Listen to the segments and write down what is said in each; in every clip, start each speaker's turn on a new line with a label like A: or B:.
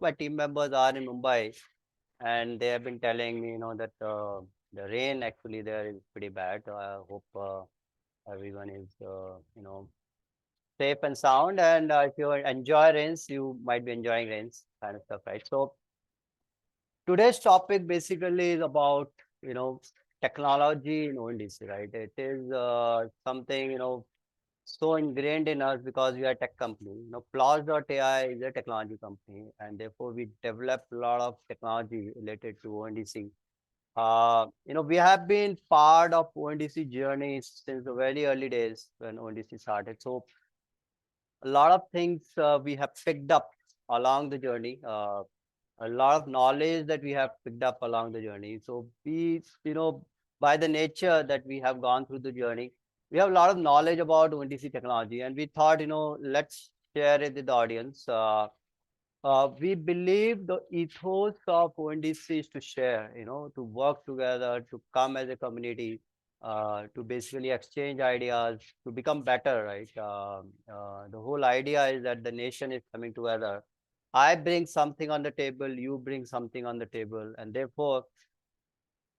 A: my team members are in Mumbai, and they have been telling me, that the rain actually there is pretty bad. I hope everyone is, safe and sound. And if you enjoy rains, you might be enjoying rains kind of stuff, right? So today's topic basically is about, technology in ONDC, right? It is something, so ingrained in us because we are a tech company. Plotch.ai is a technology company, and therefore we develop a lot of technology related to ONDC. We have been part of ONDC journey since the very early days when ONDC started. So a lot of things we have picked up along the journey. A lot of knowledge that we have picked up along the journey. So we, by the nature that we have gone through the journey, we have a lot of knowledge about ONDC technology, and we thought, let's share it with the audience. We believe the ethos of ONDC is to share, to work together, to come as a community, to basically exchange ideas, to become better, right? The whole idea is that the nation is coming together. I bring something on the table, you bring something on the table, and therefore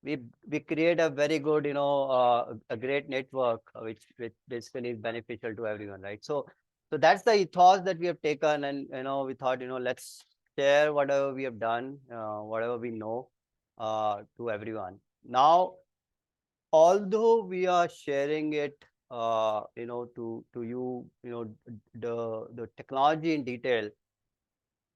A: we we create a very good, a great network, which basically is beneficial to everyone, right? So that's the ethos that we have taken, and we thought, let's share whatever we have done, whatever we know, to everyone. Now, although we are sharing it, to you, the technology in detail,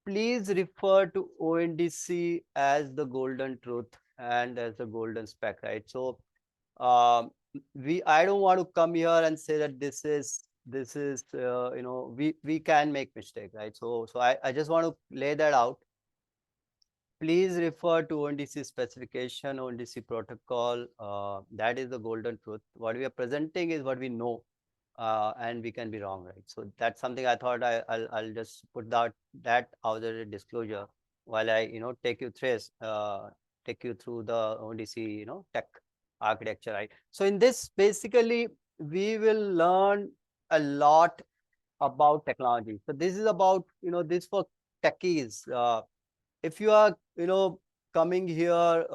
A: please refer to ONDC as the golden truth and as the golden spec, right? So I don't want to come here and say that this is we can make mistake, right? So I just want to lay that out. Please refer to ONDC specification, ONDC protocol. That is the golden truth. What we are presenting is what we know, and we can be wrong, right? So that's something I thought I'll just put that out as a disclosure while I take you through the ONDC tech architecture, right? So in this, basically, we will learn a lot about technology. So this is about this for techies. If you are coming here,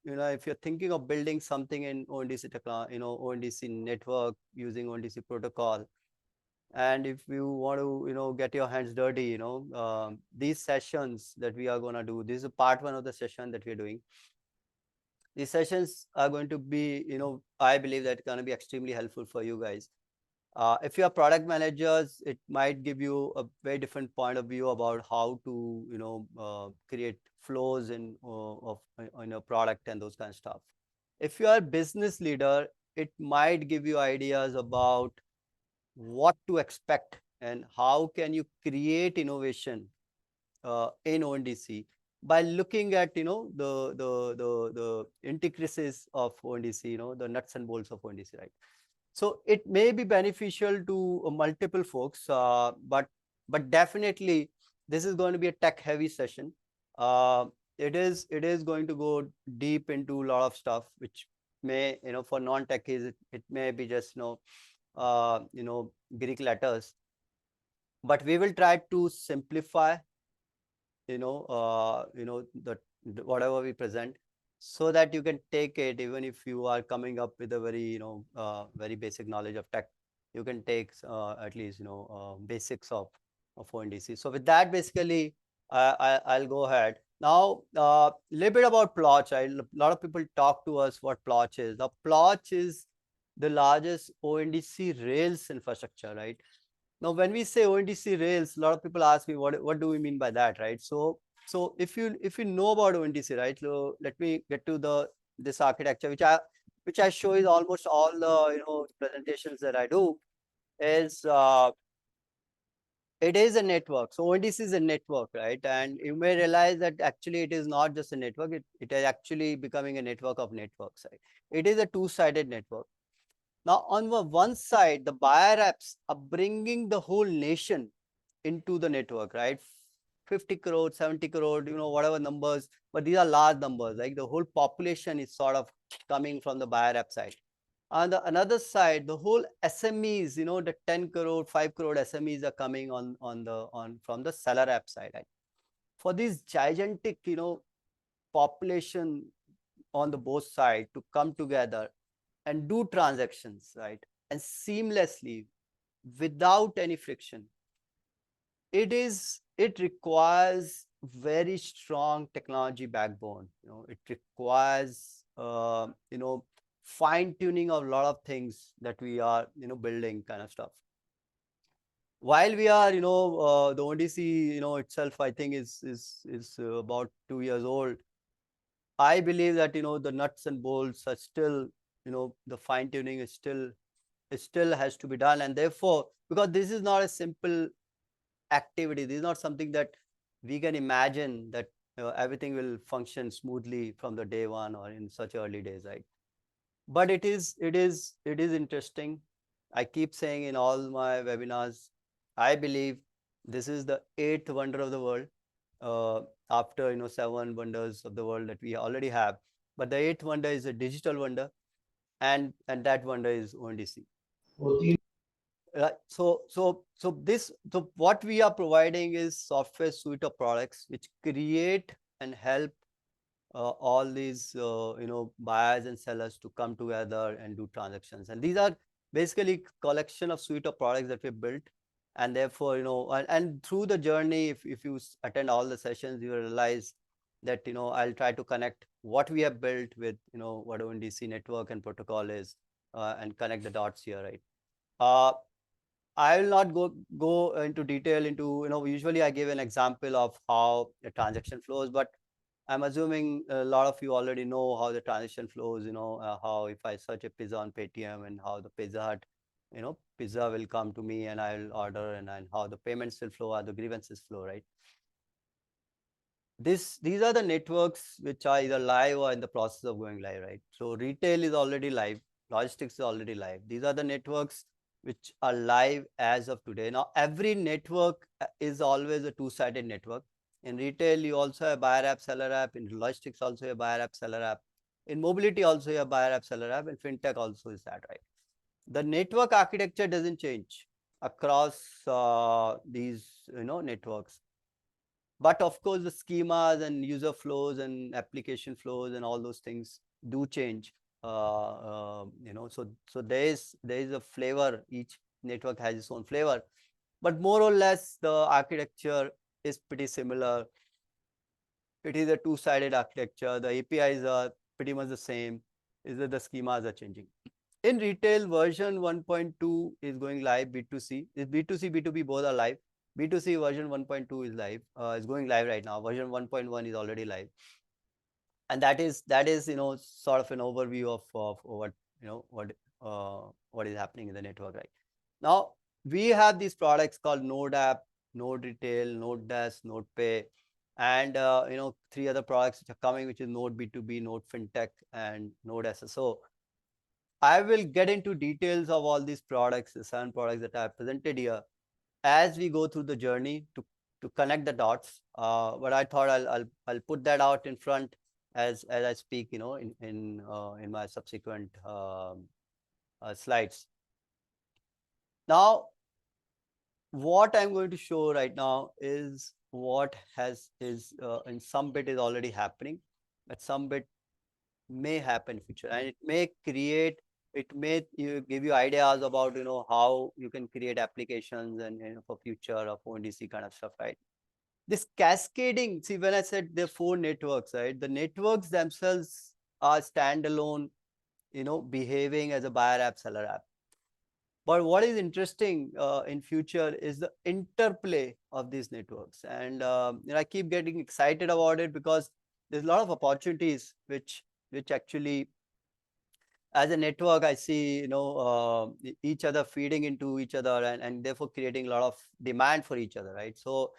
A: if you're thinking of building something in ONDC technology, ONDC network using ONDC protocol, and if you want to get your hands dirty, these sessions that we are going to do, this is part one of the session that we're doing. These sessions are going to be, I believe that going to be extremely helpful for you guys. If you are product managers, it might give you a very different point of view about how to, create flows in a product and those kind of stuff. If you are a business leader, it might give you ideas about what to expect and how can you create innovation in ONDC by looking at the intricacies of ONDC, the nuts and bolts of ONDC, right? So it may be beneficial to multiple folks, but definitely this is going to be a tech heavy session. It is going to go deep into a lot of stuff, which may, for non-techies, it may be just Greek letters, but we will try to simplify the whatever we present, so that you can take it. Even if you are coming up with a very very basic knowledge of tech, you can take at least basics of ONDC. So with that, basically, I'll go ahead now. Little bit about Plotch. A lot of people talk to us what Plotch is. Now Plotch is the largest ONDC Rails infrastructure, right? Now, when we say ONDC Rails, a lot of people ask me what do we mean by that, right? So if you know about ONDC, right? So let me get to this architecture, which I show is almost all the presentations that I do. Is It is a network. So ONDC is a network, right? And you may realize that actually it is not just a network. It is actually becoming a network of networks, right? It is a two-sided network. Now, on the one side, the buyer apps are bringing the whole nation into the network, right? 50 crore, 70 crore, whatever numbers, but these are large numbers. Like the whole population is sort of coming from the buyer app side. On the another side, the whole SMEs, the 10 crore, 5 crore SMEs are coming on from the seller app side, right? for this gigantic, population on the both side to come together and do transactions, right? And seamlessly without any friction. It requires very strong technology backbone. It requires, fine tuning of a lot of things that we are, building kind of stuff. While we are, the ONDC, itself, I think is about 2 years old. I believe that, the nuts and bolts are still, the fine tuning is still, it still has to be done. And therefore, because this is not a simple activity, this is not something that we can imagine that everything will function smoothly from the day one or in such early days, right? But it is interesting. I keep saying in all my webinars, I believe this is the eighth wonder of the world, uh, after, seven wonders of the world that we already have. But the eighth wonder is a digital wonder, and that wonder is ONDC. Right. So what we are providing is software suite of products which create and help all these, buyers and sellers to come together and do transactions. And these are basically collection of suite of products that we built. And therefore, and through the journey, if you attend all the sessions, you will realize that, I'll try to connect what we have built with, what ONDC network and protocol is, and connect the dots here, right? Uh, I will not go into detail into, usually I give an example of how the transaction flows, but I'm assuming a lot of you already know how the transaction flows, how if I search a pizza on Paytm and how the Pizza Hut, pizza will come to me and I'll order, and how the payments will flow, how the grievances flow, right? These are the networks which are either live or in the process of going live, right? So retail is already live, logistics is already live. These are the networks which are live as of today. Now every network is always a two-sided network. In retail, you also have buyer app, seller app. In logistics, also a buyer app, seller app. In mobility, also a buyer app, seller app. In fintech, also is that, right? The network architecture doesn't change across these, networks. But of course, the schemas and user flows and application flows and all those things do change. So there is a flavor. Each network has its own flavor, but more or less the architecture is pretty similar. It is a two-sided architecture. The APIs are pretty much the same. Is that the schemas are changing? In retail, version 1.2 is going live. B2C, B2C, B2B both are live. B2C version 1.2 is live. Is going live right now. Version 1.1 is already live, and that is sort of an overview of what what is happening in the network right now. We have these products called Node App, Node Retail, Node Dash, Node Pay, and three other products which are coming, which is Node B2B, Node Fintech, and Node SSO. I will get into details of all these products, the 7 products that I have presented here, as we go through the journey to connect the dots. But I thought I'll put that out in front as I speak, in my subsequent slides. Now, what I'm going to show right now is what is in some bit is already happening, but some bit may happen in future, and it may give you ideas about how you can create applications and for future of ONDC kind of stuff, right? This cascading, see, when I said there are 4 networks, right? The networks themselves are standalone, behaving as a buyer app, seller app. But what is interesting in future is the interplay of these networks, and I keep getting excited about it because there's a lot of opportunities which actually, as a network, I see each other feeding into each other, and therefore creating a lot of demand for each other, right? So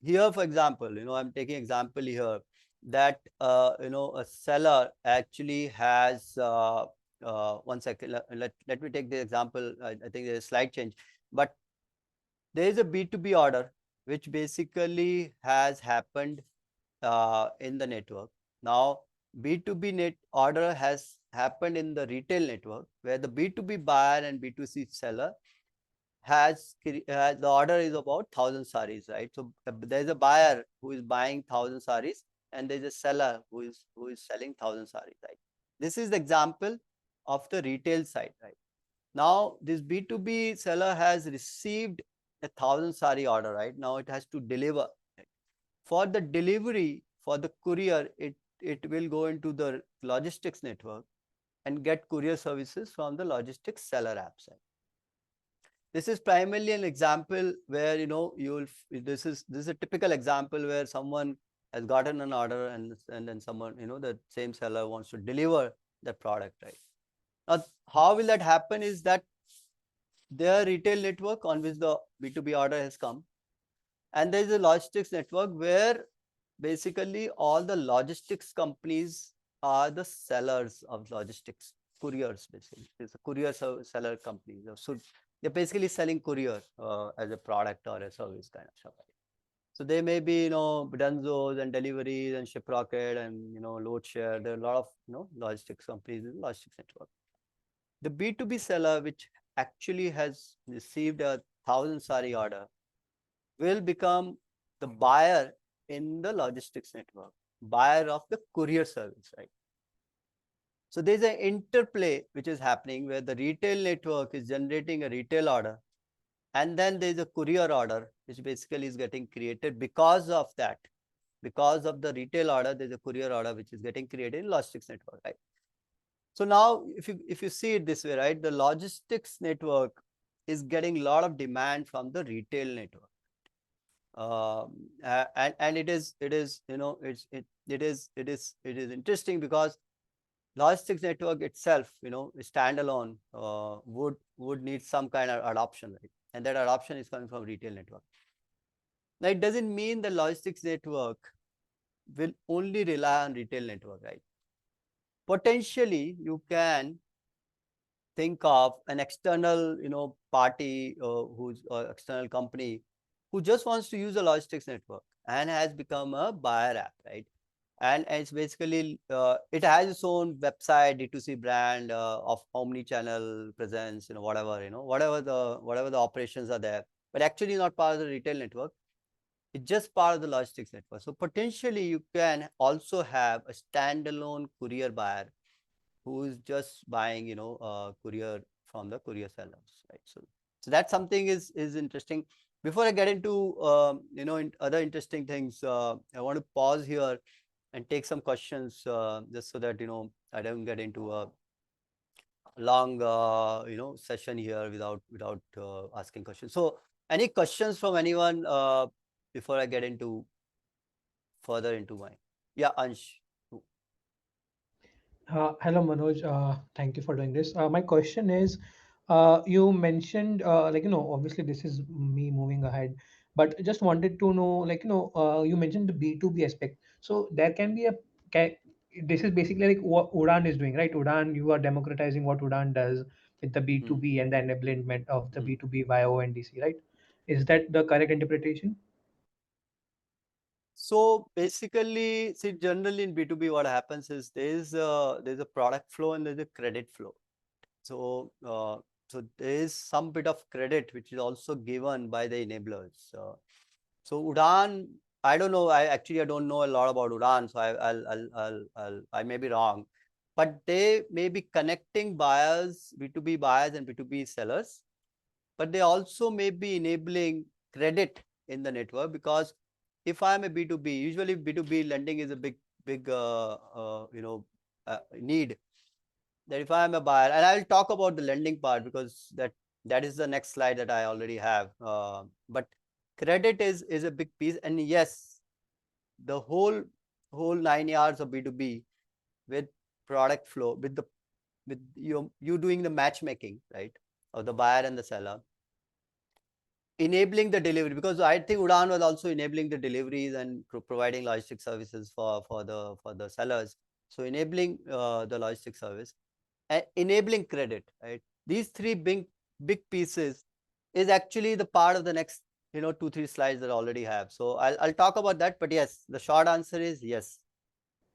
A: here, for example, I'm taking example here that a seller actually has 1 second. Let me take the example. I think there's a slide change, but there is a B2B order which basically has happened in the network. Now, B2B net order has happened in the retail network, where the B2B buyer and B2C seller the order is about 1,000 saris, right? So there's a buyer who is buying 1,000 saris, and there's a seller who is selling 1,000 saris, right? This is the example of the retail side, right? Now this B2B seller has received 1,000 sari order, right? Now it has to deliver. Right? For the delivery, for the courier, it will go into the logistics network and get courier services from the logistics seller apps. Right? This is primarily an example where this is a typical example where someone has gotten an order, and then someone, the same seller wants to deliver the product, right? Now, how will that happen is that their retail network on which the B2B order has come, and there is a logistics network where basically all the logistics companies are the sellers of logistics, couriers basically. It's a courier seller companies. So they're basically selling courier as a product or a service kind of stuff. So they may be, Dunzos and deliveries and Shiprocket and, load share. There are a lot of, logistics companies in the logistics network. The B2B seller, which actually has received a 1,000 sari order, will become the buyer in the logistics network, buyer of the courier service, right? So there's an interplay which is happening where the retail network is generating a retail order, and then there's a courier order which basically is getting created because of that. Because of the retail order, there's a courier order which is getting created in logistics network, right? So now if you see it this way, right, the logistics network is getting a lot of demand from the retail network. And it is interesting because logistics network itself, standalone, would need some kind of adoption, right? And that adoption is coming from retail network. Now it doesn't mean the logistics network will only rely on retail network, right? Potentially you can think of an external, party, who's external company who just wants to use a logistics network and has become a buyer app, right? And it's basically, it has its own website, D2C brand, of omni-channel presence, whatever the operations are there, but actually not part of the retail network. It's just part of the logistics network. So potentially you can also have a standalone courier buyer who is just buying, courier from the courier sellers, right? So that's something is interesting. Before I get into other interesting things, I want to pause here and take some questions, just so that I don't get into a long session here without asking questions. So any questions from anyone before I get into further into my Ansh.
B: Hello, Manoj. Thank you for doing this. My question is, you mentioned, obviously this is me moving ahead, but just wanted to know, you mentioned the B2B aspect. So there can be this is basically like what Udan is doing, right? Udan, you are democratizing what Udan does with the
A: Hmm.
B: B2B and the enablement of the
A: Hmm.
B: B2B via ONDC, right? Is that the correct interpretation?
A: So basically, see, generally in B2B, what happens is there's a product flow and there's a credit flow. So so there is some bit of credit which is also given by the enablers. So Udan, I don't know. I don't know a lot about Udan, so I may be wrong, but they may be connecting buyers, B2B buyers and B2B sellers, but they also may be enabling credit in the network, because if I'm a B2B, usually B2B lending is a big need. That if I'm a buyer, and I'll talk about the lending part because that is the next slide that I already have. But credit is a big piece, and yes, the whole 9 yards of B2B with product flow, with you doing the matchmaking, right, of the buyer and the seller, enabling the delivery, because I think Udan was also enabling the deliveries and providing logistic services for the sellers. So enabling the logistic service and enabling credit, right? These three big pieces is actually the part of the next 2-3 slides that I already have. So I'll talk about that. But yes, the short answer is yes.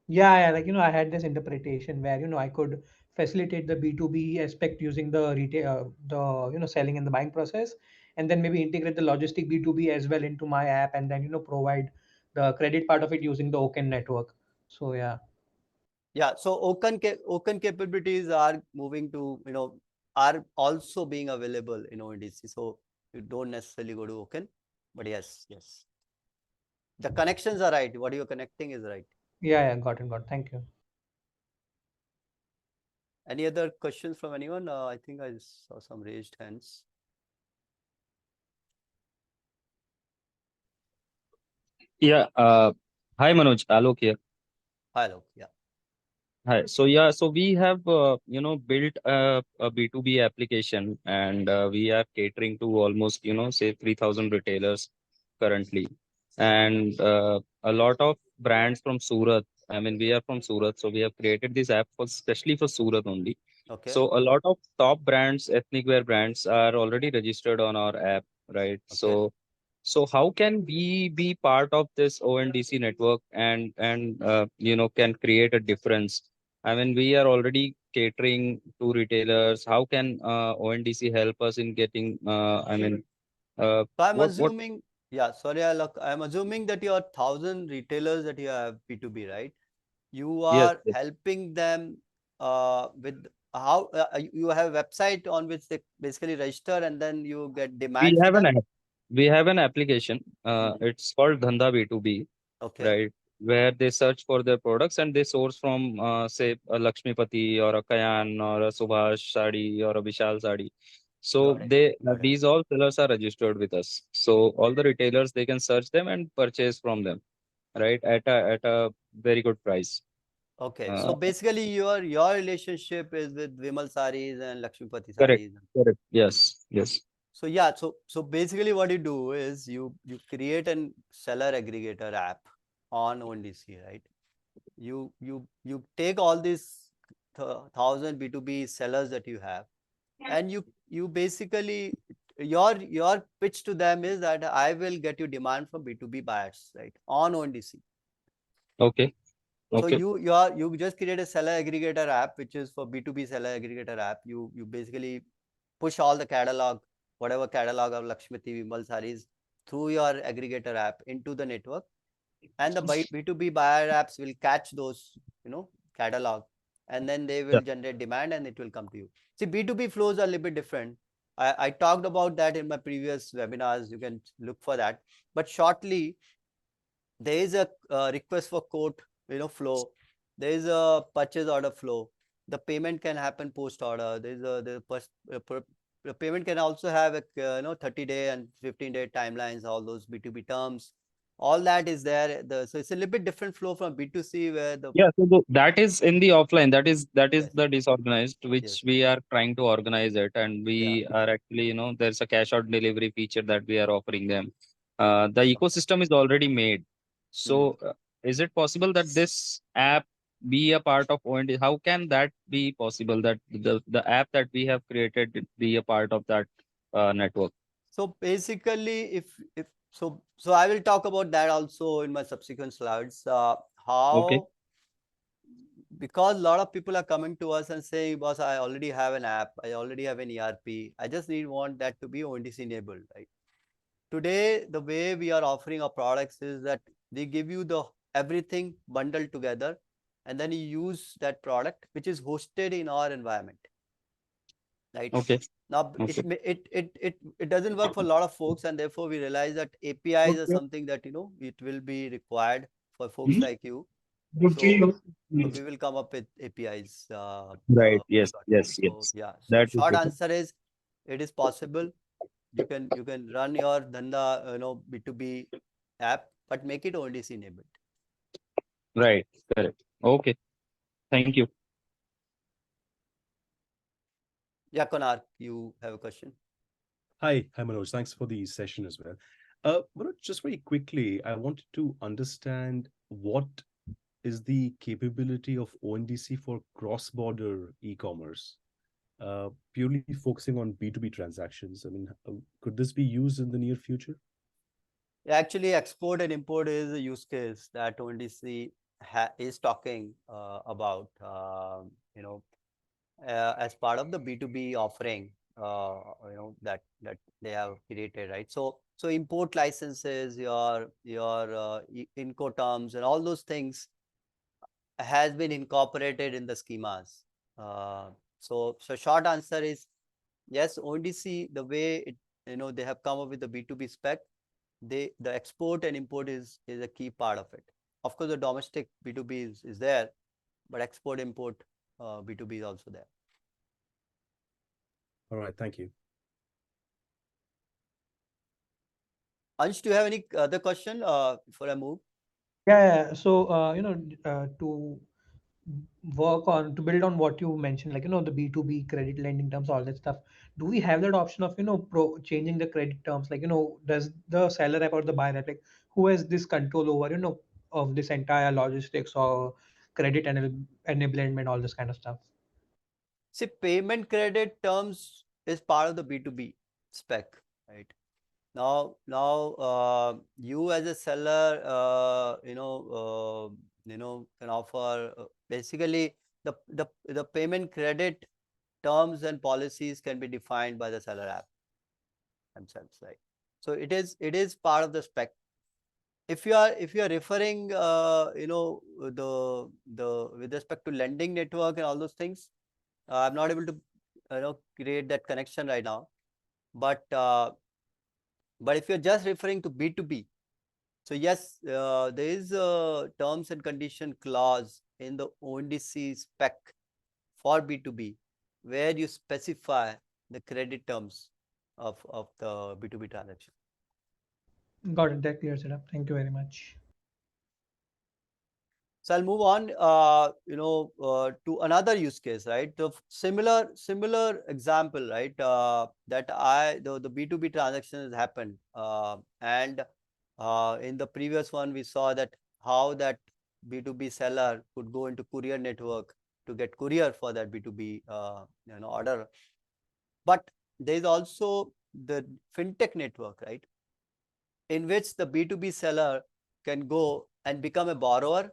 B: Yeah, I had this interpretation where, I could facilitate the B2B aspect using the retail, the selling and the buying process, and then maybe integrate the logistic B2B as well into my app, and then provide the credit part of it using the Oken network. So yeah.
A: Yeah, so Open capabilities are moving to, are also being available in ONDC. So you don't necessarily go to Open, but yes. The connections are right. What you're connecting is right.
B: Yeah, got it. Thank you.
A: Any other questions from anyone? I think I saw some raised hands.
C: Yeah. Hi, Manoj. Alok here.
A: Hello. Yeah.
C: Hi. So yeah, so we have built a B2B application, and we are catering to almost say 3,000 retailers currently, and a lot of brands from Surat. I mean, we are from Surat, so we have created this app for especially for Surat only.
A: Okay.
C: So a lot of top brands, ethnic wear brands, are already registered on our app, right?
A: Okay.
C: So how can we be part of this ONDC network and can create a difference? I mean, we are already catering to retailers. How can ONDC help us in getting?
A: So I'm
C: What?
A: assuming, yeah, sorry, I'm assuming that your 1,000 retailers that you have B2B, right? You
C: Yes,
A: are
C: yes.
A: helping them with how you have a website on which they basically register and then you get
C: We
A: demand for
C: have an
A: them.
C: app. We have an application.
A: Hmm.
C: It's called Dhanda B2B,
A: Okay.
C: right? Where they search for their products and they source from, say, a Lakshmipati or a Kayan or a Subhash Sadi or a Vishal Sadi. So
A: Got it.
C: they
A: Got it.
C: these all sellers are registered with us. So all the retailers, they can search them and purchase from them, right? At a very good price.
A: Okay. So
C: Uh,
A: basically your relationship is with Vimal Saris and Lakshmipati
C: Correct.
A: Saris.
C: Correct. Yes. Yes.
A: So yeah, so basically what you do is you create an seller aggregator app on ONDC, right? You take all these 1,000 B2B sellers that you have, and you basically your pitch to them is that I will get you demand from B2B buyers, right? On ONDC.
C: Okay.
A: So
C: Okay.
A: you just create a seller aggregator app, which is for B2B seller aggregator app. You basically push all the catalog, whatever catalog of Lakshmiti Vimal saris through your aggregator app into the network, and the B2B buyer apps will catch those, catalog, and then they
C: Yeah.
A: will generate demand and it will come to you. See, B2B flows are a little bit different. I talked about that in my previous webinars. You can look for that. But shortly, there is a request for quote, flow. There is a purchase order flow. The payment can happen post order. There is the payment can also have a 30-day and 15-day timelines. All those B2B terms, all that is there. So it's a little bit different flow from B2C where the
C: Yeah, so that is in the offline. That is
A: yes,
C: the disorganized, which
A: yes,
C: we are trying to organize it, and
A: yeah,
C: we are actually, there's a cash out delivery feature that we are offering them. The
A: okay.
C: ecosystem is already made.
A: Hmm.
C: So, is it possible that this app be a part of OND? How can that be possible? That the app that we have created be a part of that network?
A: So basically, if I will talk about that also in my subsequent slides.
C: Okay,
A: How because a lot of people are coming to us and saying, boss, I already have an app, I already have an ERP, I just want that to be ONDC enabled, right? Today, the way we are offering our products is that they give you the everything bundled together, and then you use that product which is hosted in our environment, right?
C: okay,
A: Now
C: okay.
A: it doesn't work for a lot of folks, and therefore we realize that APIs are
C: Okay.
A: something that it will be required for folks like you. So so we will come up with APIs
C: Right. Yes.
A: shortly.
C: Yes.
A: So
C: Yes.
A: yeah. So
C: That is
A: short
C: the
A: answer is it is possible. You can run your Dhanda B2B app, but make it ONDC enabled.
C: right. Correct. Okay. Thank you.
A: Yeah, Konar, you have a question?
D: Hi, Manoj. Thanks for the session as well. Manoj, just very quickly, I wanted to understand what is the capability of ONDC for cross-border e-commerce, purely focusing on B2B transactions. I mean, could this be used in the near future?
A: Actually, export and import is a use case that ONDC is talking about. as part of the B2B offering, that they have created, right? So import licenses, your Incoterms and all those things has been incorporated in the schemas. Uh, so short answer is yes, ONDC, the way they have come up with the B2B spec, the export and import is a key part of it. Of course, the domestic B2B is there, but export import B2B is also there.
D: All right, thank you.
A: Ansh, do you have any other question before I move?
B: Yeah. So, to work on to build on what you mentioned, like the B2B credit lending terms, all that stuff. Do we have that option of changing the credit terms? Like does the seller app or the buyer app, like who has this control over of this entire logistics or credit enablement, all this kind of stuff?
A: See, payment credit terms is part of the B2B spec, right? Now, you as a seller, can offer basically the payment credit terms and policies can be defined by the seller app themselves, right? So it is part of the spec. If you are referring, the with respect to lending network and all those things, I'm not able to create that connection right now. But if you're just referring to B2B, so yes, there is a terms and condition clause in the ONDC spec for B2B where you specify the credit terms of the B2B transaction.
B: Got it. That clears it up. Thank you very much.
A: So I'll move on, to another use case, right? The similar example, right? That the B2B transaction has happened, and in the previous one we saw that how that B2B seller could go into courier network to get courier for that B2B order. But there is also the fintech network, right? In which the B2B seller can go and become a borrower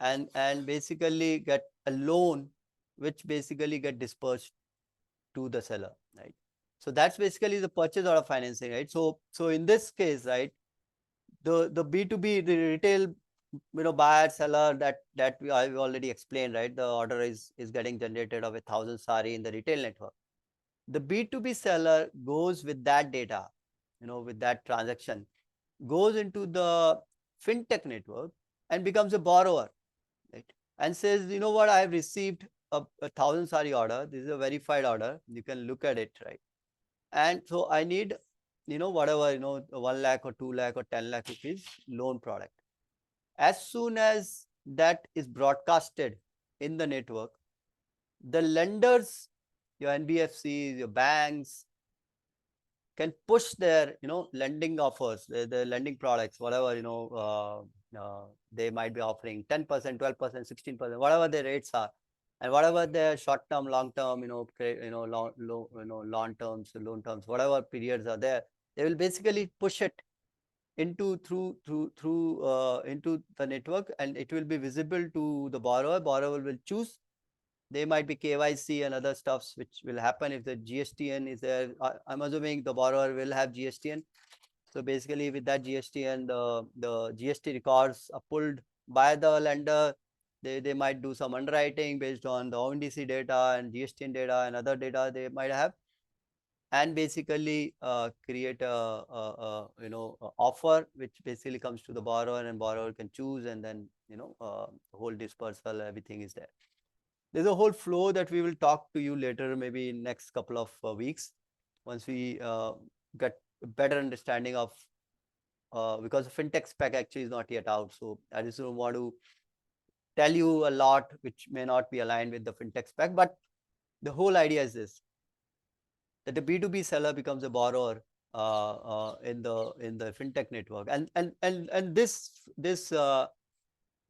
A: and basically get a loan which basically get dispersed to the seller, right? So that's basically the purchase order financing, right? So in this case, right, the B2B, the retail buyer seller, that I've already explained, right? The order is getting generated of 1,000 sari in the retail network. The B2B seller goes with that data, with that transaction, goes into the fintech network and becomes a borrower, right? And says, you know what, I have received a 1,000 sari order. This is a verified order. You can look at it, right? And so I need, whatever, 1 lakh or 2 lakh or 10 lakh rupees loan product. As soon as that is broadcasted in the network, the lenders, your NBFCs, your banks, can push their lending offers, the lending products, whatever they might be offering 10%, 12%, 16%, whatever the rates are, and whatever their short term, long term, long terms, loan terms, whatever periods are there, they will basically push it into into the network, and it will be visible to the borrower. Borrower will choose. There might be KYC and other stuffs which will happen if the GSTN is there. I'm assuming the borrower will have GSTN. So basically with that GSTN, the GST records are pulled by the lender. They might do some underwriting based on the ONDC data and GSTN data and other data they might have, and basically create a offer which basically comes to the borrower, and borrower can choose, and then the whole dispersal, everything is there. There's a whole flow that we will talk to you later, maybe in next couple of weeks, once we get a better understanding of, because the fintech spec actually is not yet out. So I just don't want to tell you a lot which may not be aligned with the fintech spec. But the whole idea is this, that the B2B seller becomes a borrower in the fintech network, and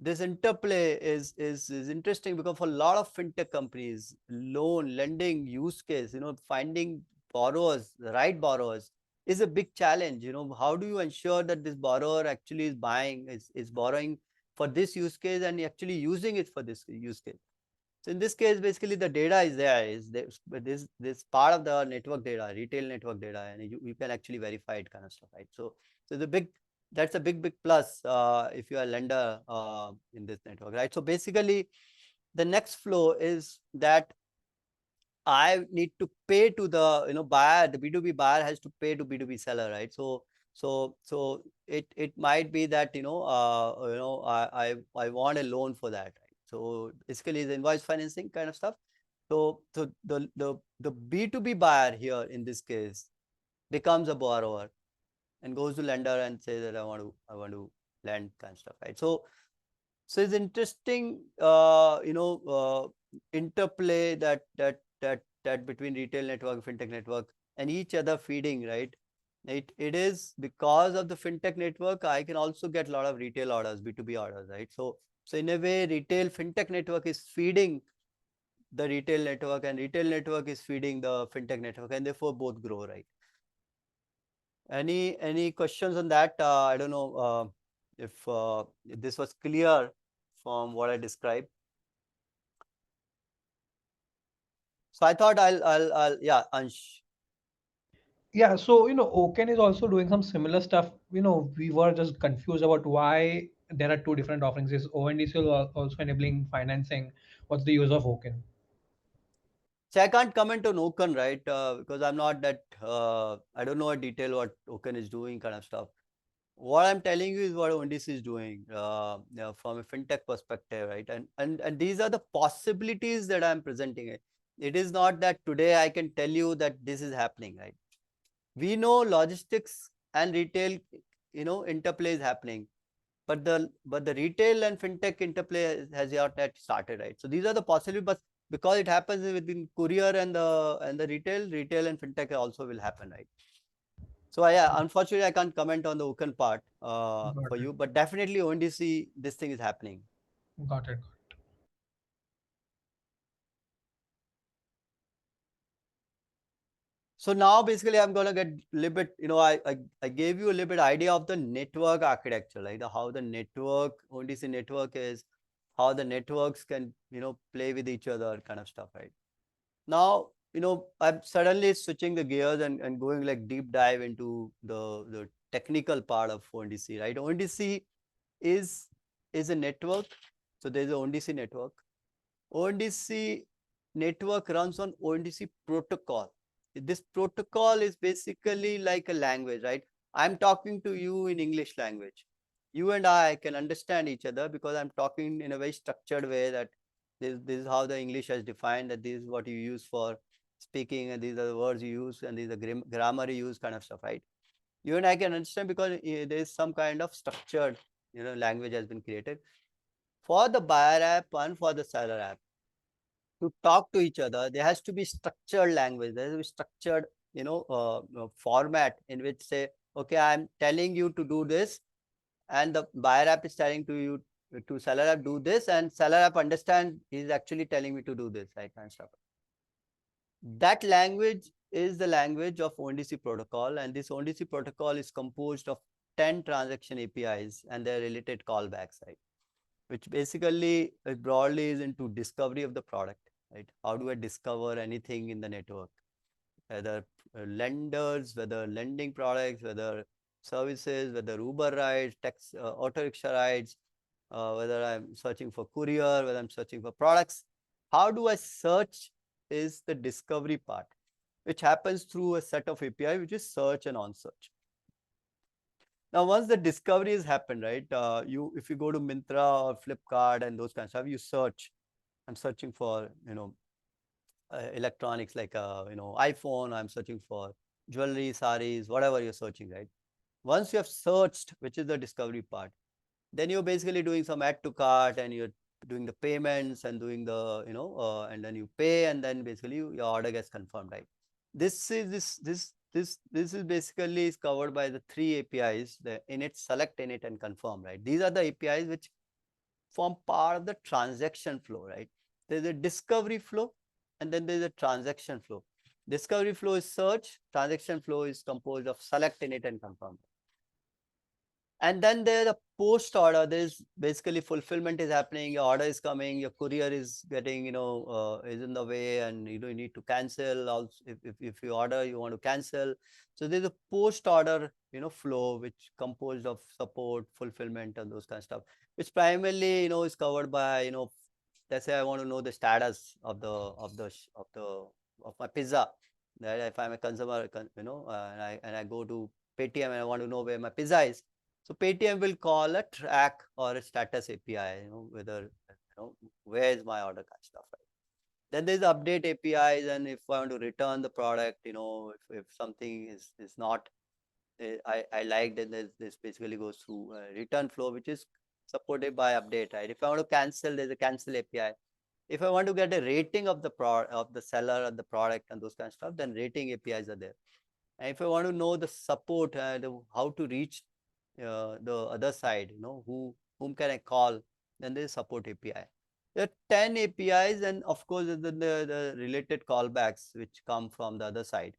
A: this interplay is interesting, because for a lot of fintech companies, lending use case, finding borrowers, the right borrowers, is a big challenge. How do you ensure that this borrower actually is borrowing for this use case and actually using it for this use case? So in this case, basically the data is there, this part of the network data, retail network data, and you can actually verify it kind of stuff, right? So the big, that's a big plus if you are a lender in this network, right? So basically the next flow is that I need to pay to the buyer. The B2B buyer has to pay to B2B seller, right? So it might be that I want a loan for that, right? So basically it's invoice financing kind of stuff. So the B2B buyer here in this case becomes a borrower and goes to lender and says that I want to lend kind of stuff, right? So it's interesting, interplay that between retail network, fintech network, and each other feeding, right? It is because of the fintech network, I can also get a lot of retail orders, B2B orders, right? So in a way, retail fintech network is feeding the retail network, and retail network is feeding the fintech network, and therefore both grow, right? Any questions on that? I don't know if this was clear from what I described. So I thought I'll yeah, Ansh.
B: Yeah, so Oken is also doing some similar stuff. We were just confused about why there are two different offerings. Is ONDC also enabling financing? What's the use of Oken?
A: So I can't comment on Oken, right? Because I'm not that I don't know in detail what Oken is doing kind of stuff. What I'm telling you is what ONDC is doing from a fintech perspective, right? And these are the possibilities that I'm presenting it. It is not that today I can tell you that this is happening, right? We know logistics and retail, interplay is happening, but the retail and fintech interplay has not yet started, right? So these are the possibilities, but because it happens within courier and the retail and fintech also will happen, right? So yeah, unfortunately I can't comment on the Oken part
B: Got
A: for
B: it.
A: you, but definitely ONDC this thing is happening.
B: Got it.
A: So now basically I'm going to get a little bit, I gave you a little bit idea of the network architecture, like how the network, ONDC network is, how the networks can, play with each other kind of stuff, right? Now, I'm suddenly switching the gears and going like deep dive into the technical part of ONDC, right? ONDC is a network. So there's a ONDC network. ONDC network runs on ONDC protocol. This protocol is basically like a language, right? I'm talking to you in English language. You and I can understand each other because I'm talking in a very structured way that this is how the English has defined, that this is what you use for speaking, and these are the words you use, and these are grammar you use kind of stuff, right? You and I can understand because there is some kind of structured, language has been created for the buyer app and for the seller app to talk to each other. There has to be structured language. There has to be structured, format in which say, okay, I'm telling you to do this, and the buyer app is telling to you to seller app do this, and seller app understand he's actually telling me to do this, right? And stuff. That language is the language of ONDC protocol, and this ONDC protocol is composed of 10 transaction APIs and their related callbacks, right? Which basically broadly is into discovery of the product, right? How do I discover anything in the network? Whether lenders, whether lending products, whether services, whether Uber rides, auto rickshaw rides, whether I'm searching for courier, whether I'm searching for products. How do I search is the discovery part, which happens through a set of API, which is search and on search. Now, once the discovery has happened, right? If you go to Myntra or Flipkart and those kinds of stuff, you search. I'm searching for, electronics like, iPhone. I'm searching for jewelry, saris, whatever you're searching, right? Once you have searched, which is the discovery part, then you're basically doing some add to cart, and you're doing the payments and doing the, and then you pay, and then basically your order gets confirmed, right? This is basically is covered by the three APIs: the init, select, init, and confirm, right? These are the APIs which form part of the transaction flow, right? There's a discovery flow, and then there's a transaction flow. Discovery flow is search, transaction flow is composed of select, init, and confirm. And then there's a post order. There's basically fulfillment is happening. Your order is coming. Your courier is getting, is in the way, and you need to cancel. Also, if you order, you want to cancel. So there's a post order, flow which composed of support, fulfillment, and those kind of stuff, which primarily, is covered by, let's say I want to know the status of my pizza. That if I'm a consumer, and I go to Paytm and I want to know where my pizza is. So Paytm will call a track or a status API, whether, where is my order kind of stuff, right? Then there's update APIs, and if I want to return the product, if something is not, I like, then this basically goes through a return flow, which is supported by update, right? If I want to cancel, there's a cancel API. If I want to get a rating of the of the seller and the product and those kind of stuff, then rating APIs are there. And if I want to know the support, how to reach the other side, whom can I call, then there is support API. There are 10 APIs, and of course the related callbacks which come from the other side.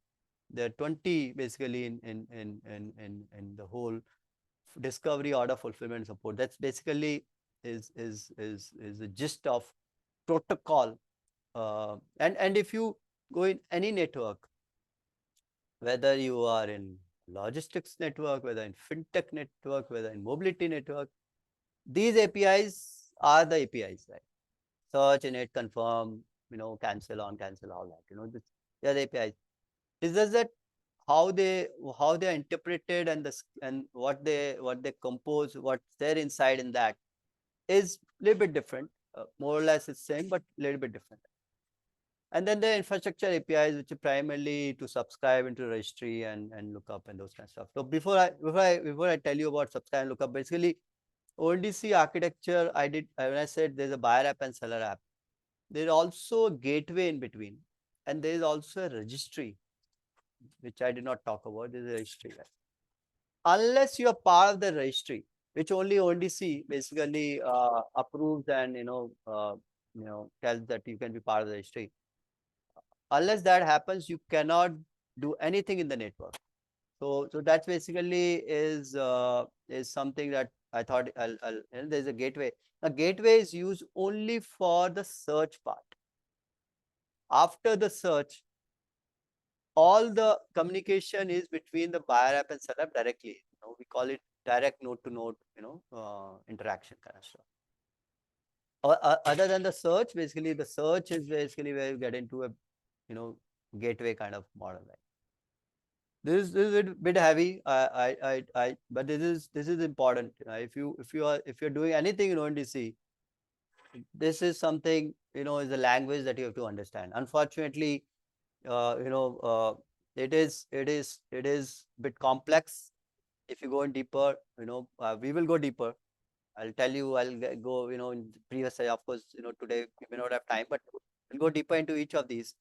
A: There are 20 basically in the whole discovery, order, fulfillment, support. That's basically is the gist of protocol. And if you go in any network, whether you are in logistics network, whether in fintech network, whether in mobility network, these APIs are the APIs, right? Search, init, confirm, cancel on, cancel, all that, they are the APIs. It's just that how they are interpreted, and what they compose, what's there inside in that is a little bit different. More or less it's same, but a little bit different. And then the infrastructure APIs, which are primarily to subscribe into registry and look up and those kind of stuff. So before I tell you about subscribe and look up, basically ONDC architecture, when I said there's a buyer app and seller app, there's also a gateway in between, and there is also a registry, which I did not talk about. There's a registry, right? Unless you are part of the registry, which only ONDC basically approves and tells that you can be part of the registry. Unless that happens, you cannot do anything in the network. So that basically is something that I thought there's a gateway. A gateway is used only for the search part. After the search, all the communication is between the buyer app and seller app directly. We call it direct node to node, interaction kind of stuff. Other than the search, basically the search is basically where you get into a gateway kind of model, right? This is a bit heavy. But this is important. If you're doing anything in ONDC, this is something, is a language that you have to understand. Unfortunately, it is a bit complex. If you go in deeper, we will go deeper. I'll tell you, I'll go, in previous, of course, today we may not have time, but we'll go deeper into each of these,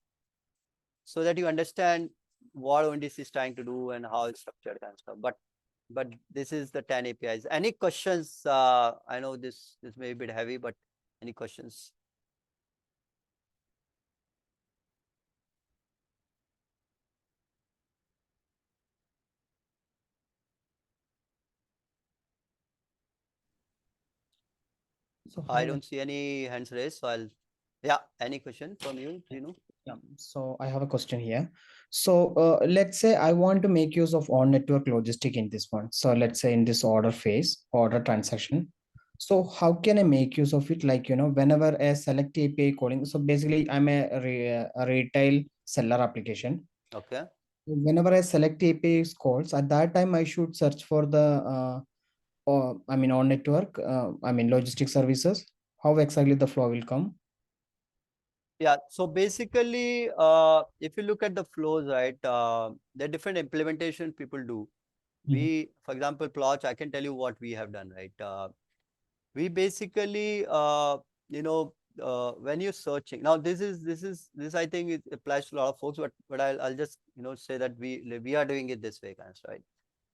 A: so that you understand what ONDC is trying to do and how it's structured and stuff. But this is the 10 APIs. Any questions? I know this may be a bit heavy, but any questions?
E: So
A: I don't see any hands raised, so any question from you,
E: Yeah, so I have a question here. So let's say I want to make use of on network logistic in this one. So let's say in this order phase, order transaction. So how can I make use of it? Like, whenever a select API calling. So basically I'm a retail seller application.
A: Okay.
E: Whenever I select API calls, at that time I should search for the, on network, logistic services. How exactly the flow will come?
A: Yeah, so basically, if you look at the flows, right, there are different implementation people do. For example, Plotch, I can tell you what we have done, right? We basically, when you're searching, now this I think it applies to a lot of folks, but I'll just say that we are doing it this way, kind of, right?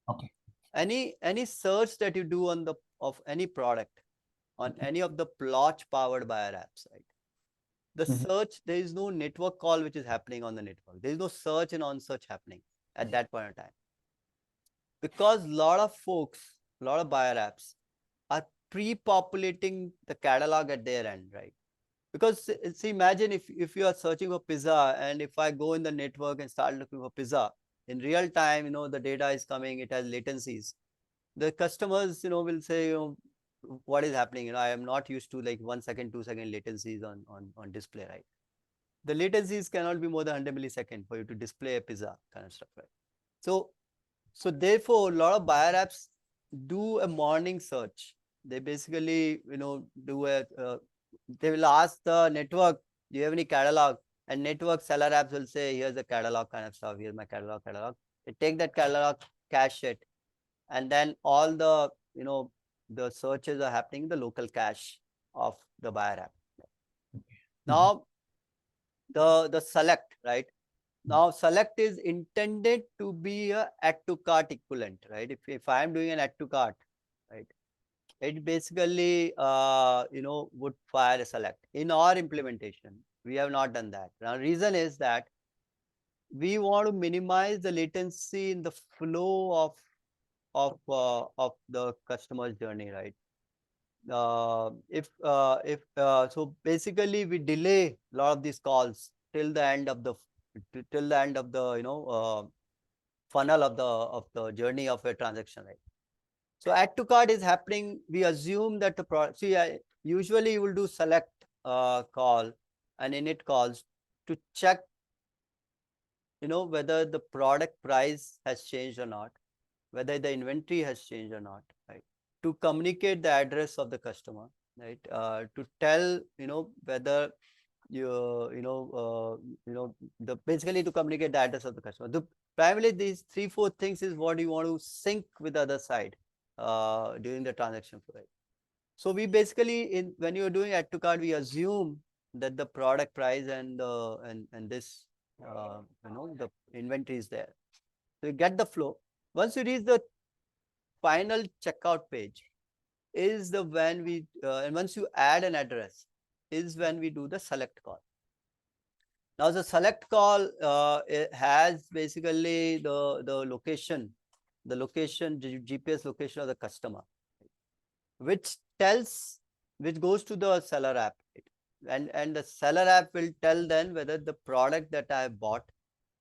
E: Okay.
A: Any search that you do of any product on any of the Plotch powered by our apps, right? The search, there is no network call which is happening on the network. There is no search and on search happening at that point in time. Because a lot of folks lot of buyer apps are pre-populating the catalog at their end, right? Because see, imagine if you are searching for pizza, and if I go in the network and start looking for pizza in real time, the data is coming, it has latencies. The customers, will say, what is happening? I am not used to like 1 second, 2 second latencies on display, right? The latencies cannot be more than 100 millisecond for you to display a pizza kind of stuff, right? So, so therefore, a lot of buyer apps do a morning search. They basically, do they will ask the network, do you have any catalog? And network seller apps will say, here's the catalog kind of stuff. Here's my catalog. They take that catalog, cache it, and then all the, the searches are happening in the local cache of the buyer app. Now, the select, right? Now, select is intended to be a add to cart equivalent, right? If I am doing an add to cart, right, it basically, would fire a select. In our implementation, we have not done that. Now, reason is that we want to minimize the latency in the flow of the customer's journey, right? So basically we delay a lot of these calls till the end of the funnel of the journey of a transaction, right? So add to cart is happening. We assume that the product. See, usually you will do select call and init calls to check, whether the product price has changed or not, whether the inventory has changed or not, right? To communicate the address of the customer, right? To tell, whether the basically to communicate the address of the customer. Primarily these 3-4 things is what you want to sync with the other side during the transaction flow. Right? So we basically, when you're doing add to cart, we assume that the product price and this the inventory is there. So you get the flow. Once you reach the final checkout page, is the when we and once you add an address, is when we do the select call. Now the select call it has basically the location, GPS location of the customer, which goes to the seller app, and the seller app will tell then whether the product that I bought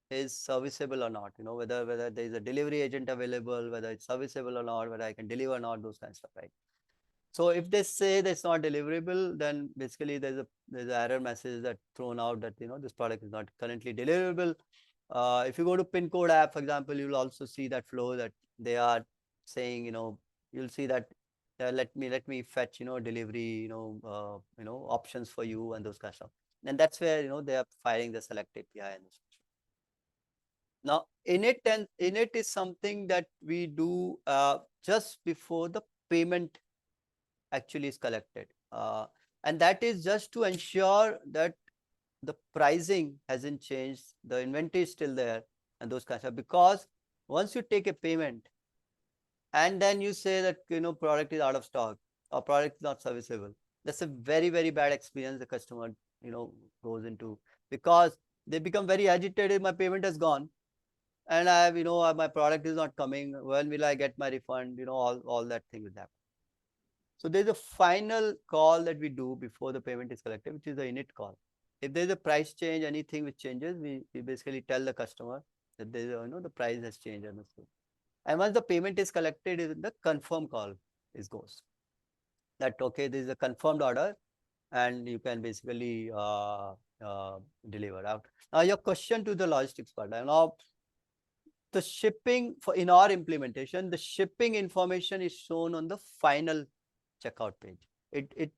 A: is serviceable or not. Whether there is a delivery agent available, whether it's serviceable or not, whether I can deliver or not, those kinds of stuff, right? So if they say that's not deliverable, then basically there's an error message that thrown out that this product is not currently deliverable. If you go to pin code app, for example, you'll also see that flow that they are saying, you'll see that let me fetch delivery options for you and those kinds of stuff. And that's where they are firing the select API and this. Now init is something that we do just before the payment actually is collected, and that is just to ensure that the pricing hasn't changed, the inventory is still there, and those kinds of, because once you take a payment and then you say that product is out of stock or product is not serviceable, that's a very, very bad experience the customer goes into, because they become very agitated. My payment has gone and I have my product is not coming, when will I get my refund, all that thing will happen. So there's a final call that we do before the payment is collected, which is the init call. If there's a price change, anything which changes, we basically tell the customer that there's the price has changed. And once the payment is collected, the confirm call goes. That okay, this is a confirmed order, and you can basically deliver out. Now your question to the logistics part. Now the shipping in our implementation, the shipping information is shown on the final checkout page.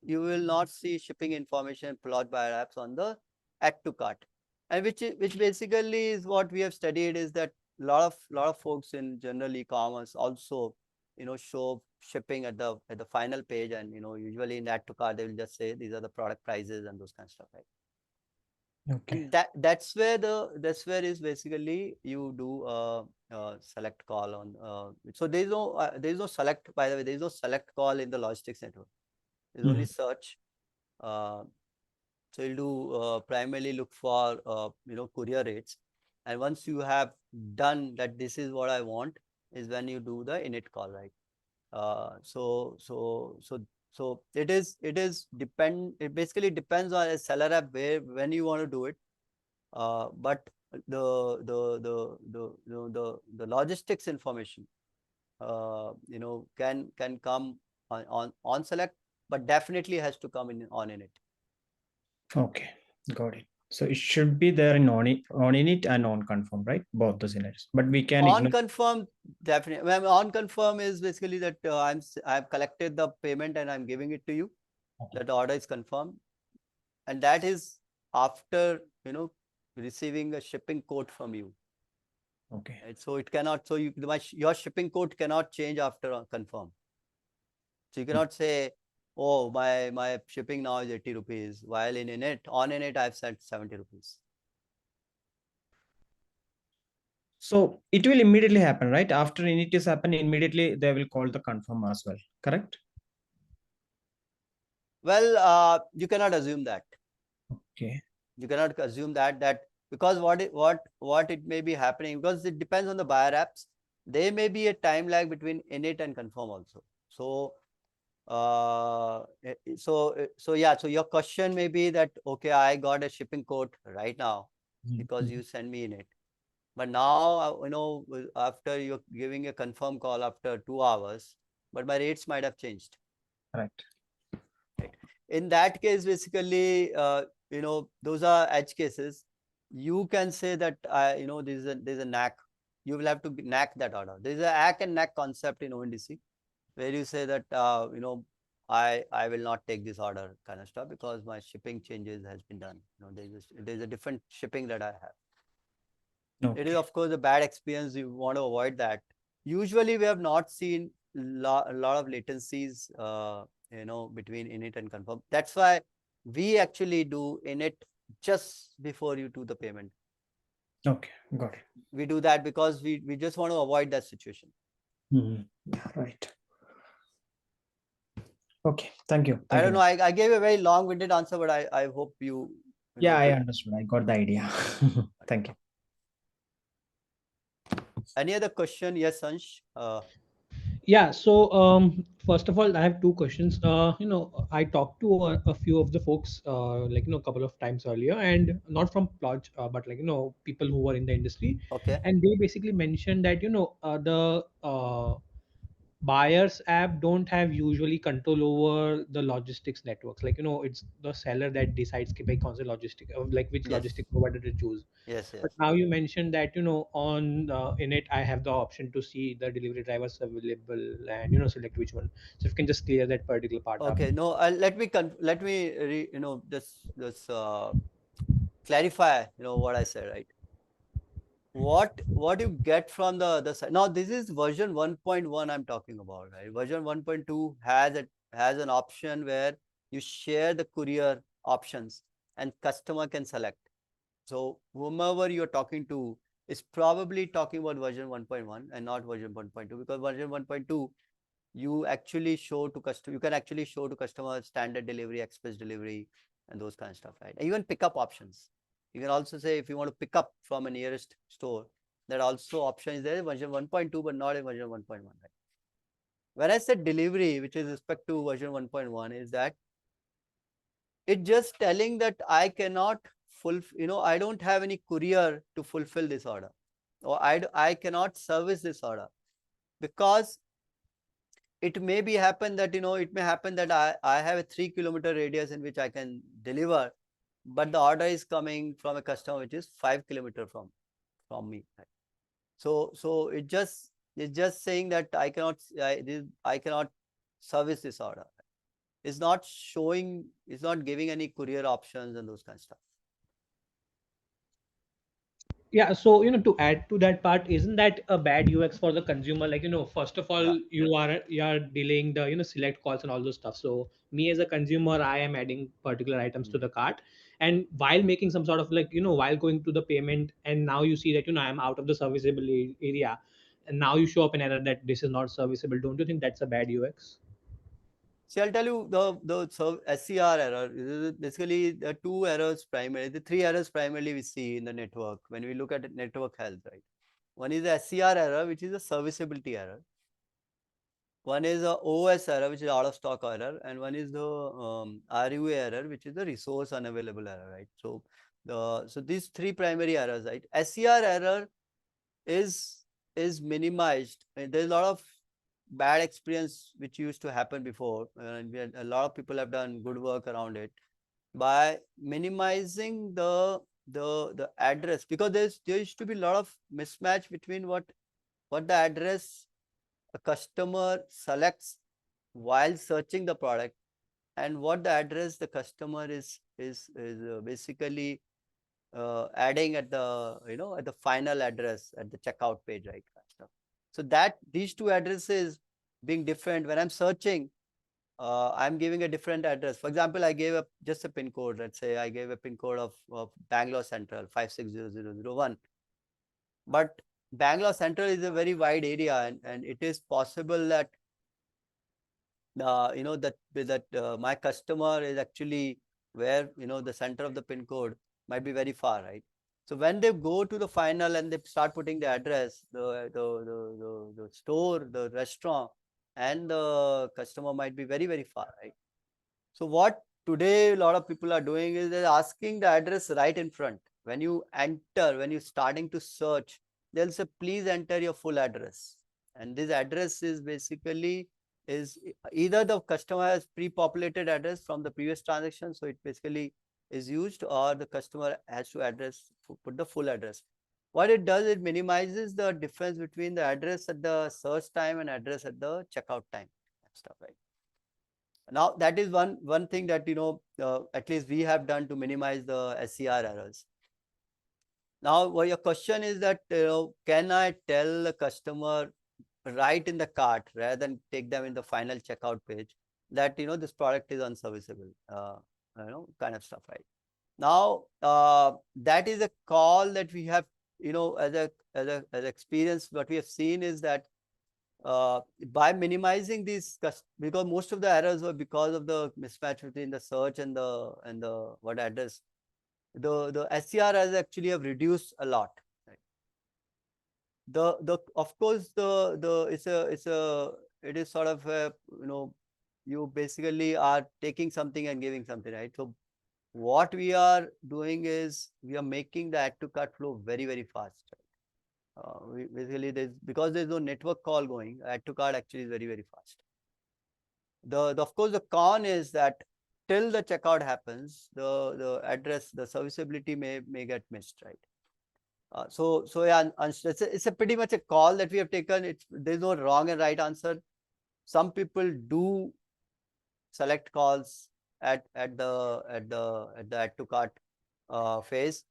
A: You will not see shipping information plot by apps on the add to cart, and which basically is what we have studied, is that a lot of folks in general e-commerce also show shipping at the final page, and usually in add to cart they will just say these are the product prices and those kind of stuff, right?
E: Okay.
A: And that's where is basically you do select call on. So there is no select, by the way, there is no select call in the logistics network. There's only search. So you'll do primarily look for courier rates, and once you have done that, this is what I want, is when you do the init call, right? So it basically depends on a seller app where when you want to do it. But the logistics information can come on select, but definitely has to come in on init.
E: Okay, got it. So it should be there in on init and on confirm, right? Both the scenarios. But we can
A: On
E: ignore.
A: confirm, definitely. Well, on confirm is basically that I've collected the payment and I'm giving it to you.
E: Okay.
A: That order is confirmed, and that is after receiving a shipping code from you.
E: Okay.
A: Right? So it cannot. So your shipping code cannot change after confirm. So you cannot say, oh, my shipping now is 80 rupees, while in init on init I've set 70 rupees.
E: So it will immediately happen, right? After init is happen, immediately they will call the confirm as well. Correct?
A: Well, you cannot assume that.
E: Okay.
A: You cannot assume that because what it may be happening, because it depends on the buyer apps. There may be a time lag between init and confirm also. So yeah, so your question may be that, okay, I got a shipping code right now because you send me in it, but now after you're giving a confirm call after 2 hours, but my rates might have changed.
E: Correct.
A: Right. In that case, basically, those are edge cases. You can say that there's a knack. You will have to knack that order. There's a hack and knack concept in ONDC where you say that I will not take this order kind of stuff because my shipping changes has been done. There's a different shipping that I have. It is
E: Okay.
A: of course a bad experience. You want to avoid that. Usually we have not seen a lot of latencies between init and confirm. That's why we actually do init just before you do the payment.
E: Okay, got it.
A: We do that because we just want to avoid that situation.
E: Yeah, right. Okay, thank you.
A: I
E: Thank
A: don't
E: you.
A: know. I gave a very long-winded answer, but I hope you
E: Yeah, I
A: could.
E: understood. I got the idea. Thank you.
A: Any other question? Yes, Ansh.
B: Yeah, so first of all, I have two questions. I talked to a few of the folks, a couple of times earlier, and not from Plotch, but people who were in the industry,
A: Okay.
B: and they basically mentioned that the buyers app don't have usually control over the logistics networks. It's the seller that decides कि भाई कौन से logistic, which
A: Yes.
B: logistic provider to choose.
A: Yes. Yes.
B: But now you mentioned that on in it I have the option to see the delivery drivers available and select which one. So if you can just clear that particular part up.
A: Okay. No. Let me just clarify. What I said, right? What you get from the other side. Now this is version 1.1 I'm talking about, right? Version 1.2 has an option where you share the courier options and customer can select. So whomever you're talking to is probably talking about version 1.1 and not version 1.2, because version 1.2 you actually show to customer, you can actually show to customer standard delivery, express delivery, and those kind of stuff, right? Even pickup options. You can also say if you want to pick up from a nearest store, that also option is there in version 1.2, but not in version 1.1, right? When I said delivery, which is respect to version 1.1, is that it just telling that I cannot I don't have any courier to fulfill this order, or I cannot service this order, because it may be happen that it may happen that I have a 3 kilometer radius in which I can deliver, but the order is coming from a customer which is 5 kilometer from me, right? So it's just saying that I cannot service this order. It's not showing, it's not giving any courier options and those kind of stuff.
B: Yeah, so to add to that part, isn't that a bad UX for the consumer? First of all,
A: Yeah.
B: you are delaying the select calls and all those stuff. So me as a consumer, I am adding particular items to the cart, and while making some sort of while going to the payment, and now you see that I'm out of the serviceable area, and now you show up an error that this is not serviceable. Don't you think that's a bad UX?
A: See, I'll tell you the SCR error. Basically, the two errors primarily, the three errors primarily we see in the network when we look at network health, right? One is the SCR error, which is a serviceability error. One is a OS error, which is out of stock error, and one is the RUA error, which is the resource unavailable error, right? So these three primary errors, right? SCR error is minimized. There's a lot of bad experience which used to happen before, and a lot of people have done good work around it by minimizing the address, because there used to be a lot of mismatch between what the address a customer selects while searching the product and what the address the customer is basically adding at the at the final address at the checkout page, right? So that these two addresses being different, when I'm searching, I'm giving a different address. For example, I gave just a pin code. Let's say I gave a pin code of Bangalore Central 560001. But Bangalore Central is a very wide area, and it is possible that my customer is actually where the center of the pin code might be very far, right? So when they go to the final and they start putting the address, the store, the restaurant, and the customer might be very, very far, right? So what today a lot of people are doing is they're asking the address right in front. When you enter, when you're starting to search, they'll say, please enter your full address. And this address is basically is either the customer has pre-populated address from the previous transaction, so it basically is used, or the customer has to put the full address. What it does, it minimizes the difference between the address at the search time and address at the checkout time and stuff, right? Now that is one thing that at least we have done to minimize the SCR errors. Now, well, your question is that can I tell the customer right in the cart rather than take them in the final checkout page that this product is unserviceable, kind of stuff, right? Now that is a call that we have, as experience, what we have seen is that by minimizing these, because most of the errors were because of the mismatch between the search and the what address, the SCR has actually have reduced a lot. Right? The of course the it is sort of a, you basically are taking something and giving something, right? So what we are doing is we are making the add to cart flow very, very fast. Right? Basically, because there's no network call going, add to cart actually is very, very fast. Of course the con is that till the checkout happens, the address, the serviceability may get missed, right? So yeah, it's a pretty much a call that we have taken. There's no wrong and right answer. Some people do select calls at the add to cart phase,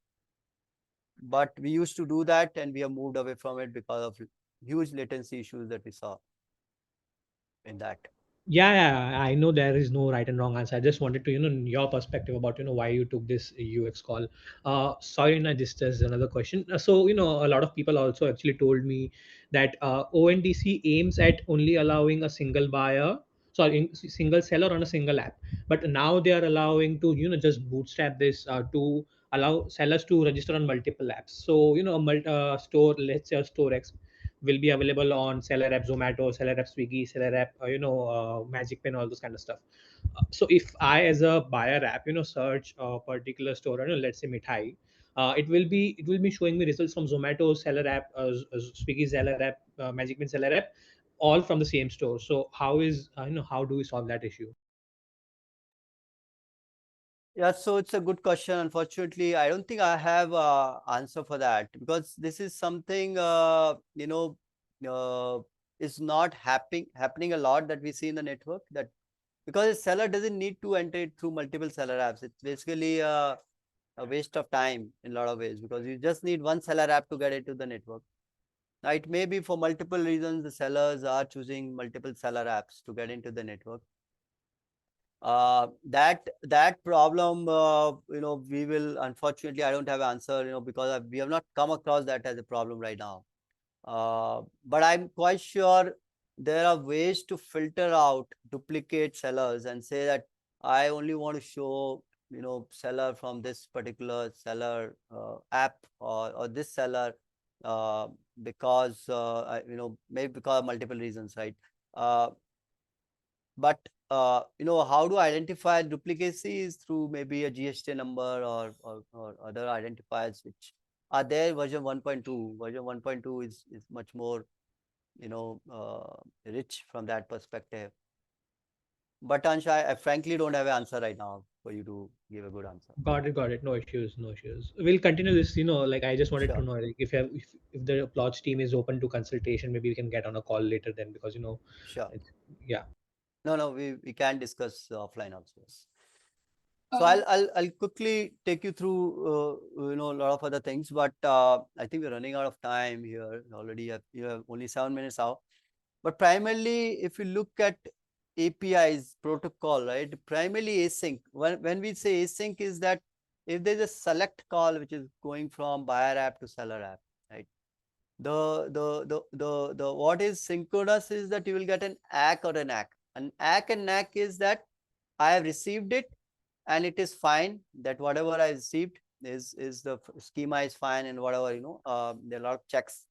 A: but we used to do that and we have moved away from it because of huge latency issues that we saw in that.
B: Yeah, I know there is no right and wrong answer. I just wanted to your perspective about why you took this UX call. Sorry, na, this is another question. So a lot of people also actually told me that ONDC aims at only allowing a single buyer, sorry, single seller on a single app, but now they are allowing to just bootstrap this to allow sellers to register on multiple apps. So a store, let's say a store X will be available on seller app Zomato, seller app Swiggy, seller app Magic Pen, all those kind of stuff. So if I as a buyer app search a particular store, let's say Mithai, it will be showing me results from Zomato seller app, Swiggy seller app, Magic Pen seller app, all from the same store. So how do we solve that issue?
A: Yeah, so it's a good question. Unfortunately, I don't think I have answer for that, because this is something is not happening a lot that we see in the network, that because a seller doesn't need to enter it through multiple seller apps. It's basically a waste of time in a lot of ways, because you just need one seller app to get into the network. Now, it may be for multiple reasons the sellers are choosing multiple seller apps to get into the network. That problem, we will, unfortunately, I don't have an answer, because we have not come across that as a problem right now. But I'm quite sure there are ways to filter out duplicate sellers and say that I only want to show seller from this particular seller app, or this seller because maybe because of multiple reasons, right? But how to identify duplicacy is through maybe a GST number or other identifiers which are there. Version 1.2. Version 1.2 is much more rich from that perspective. But Ansh, I frankly don't have an answer right now for you to give a good answer.
B: Got it. No issues, no issues. We'll continue this. Like I just wanted to
A: Sure,
B: know, like if the Plotch team is open to consultation, maybe we can get on a call later then, because
A: sure.
B: it's, yeah.
A: No, we can discuss offline also. Yes. So
B: Uh,
A: I'll quickly take you through a lot of other things, but I think we're running out of time here already. You have only 7 minutes out. But primarily, if you look at APIs protocol, right? Primarily async. When we say async, is that if there's a select call which is going from buyer app to seller app, right? The what is synchronous is that you will get an ACK or an ACK. An ACK and NACK is that I have received it and it is fine, that whatever I received is the schema is fine, and whatever there are a lot of checks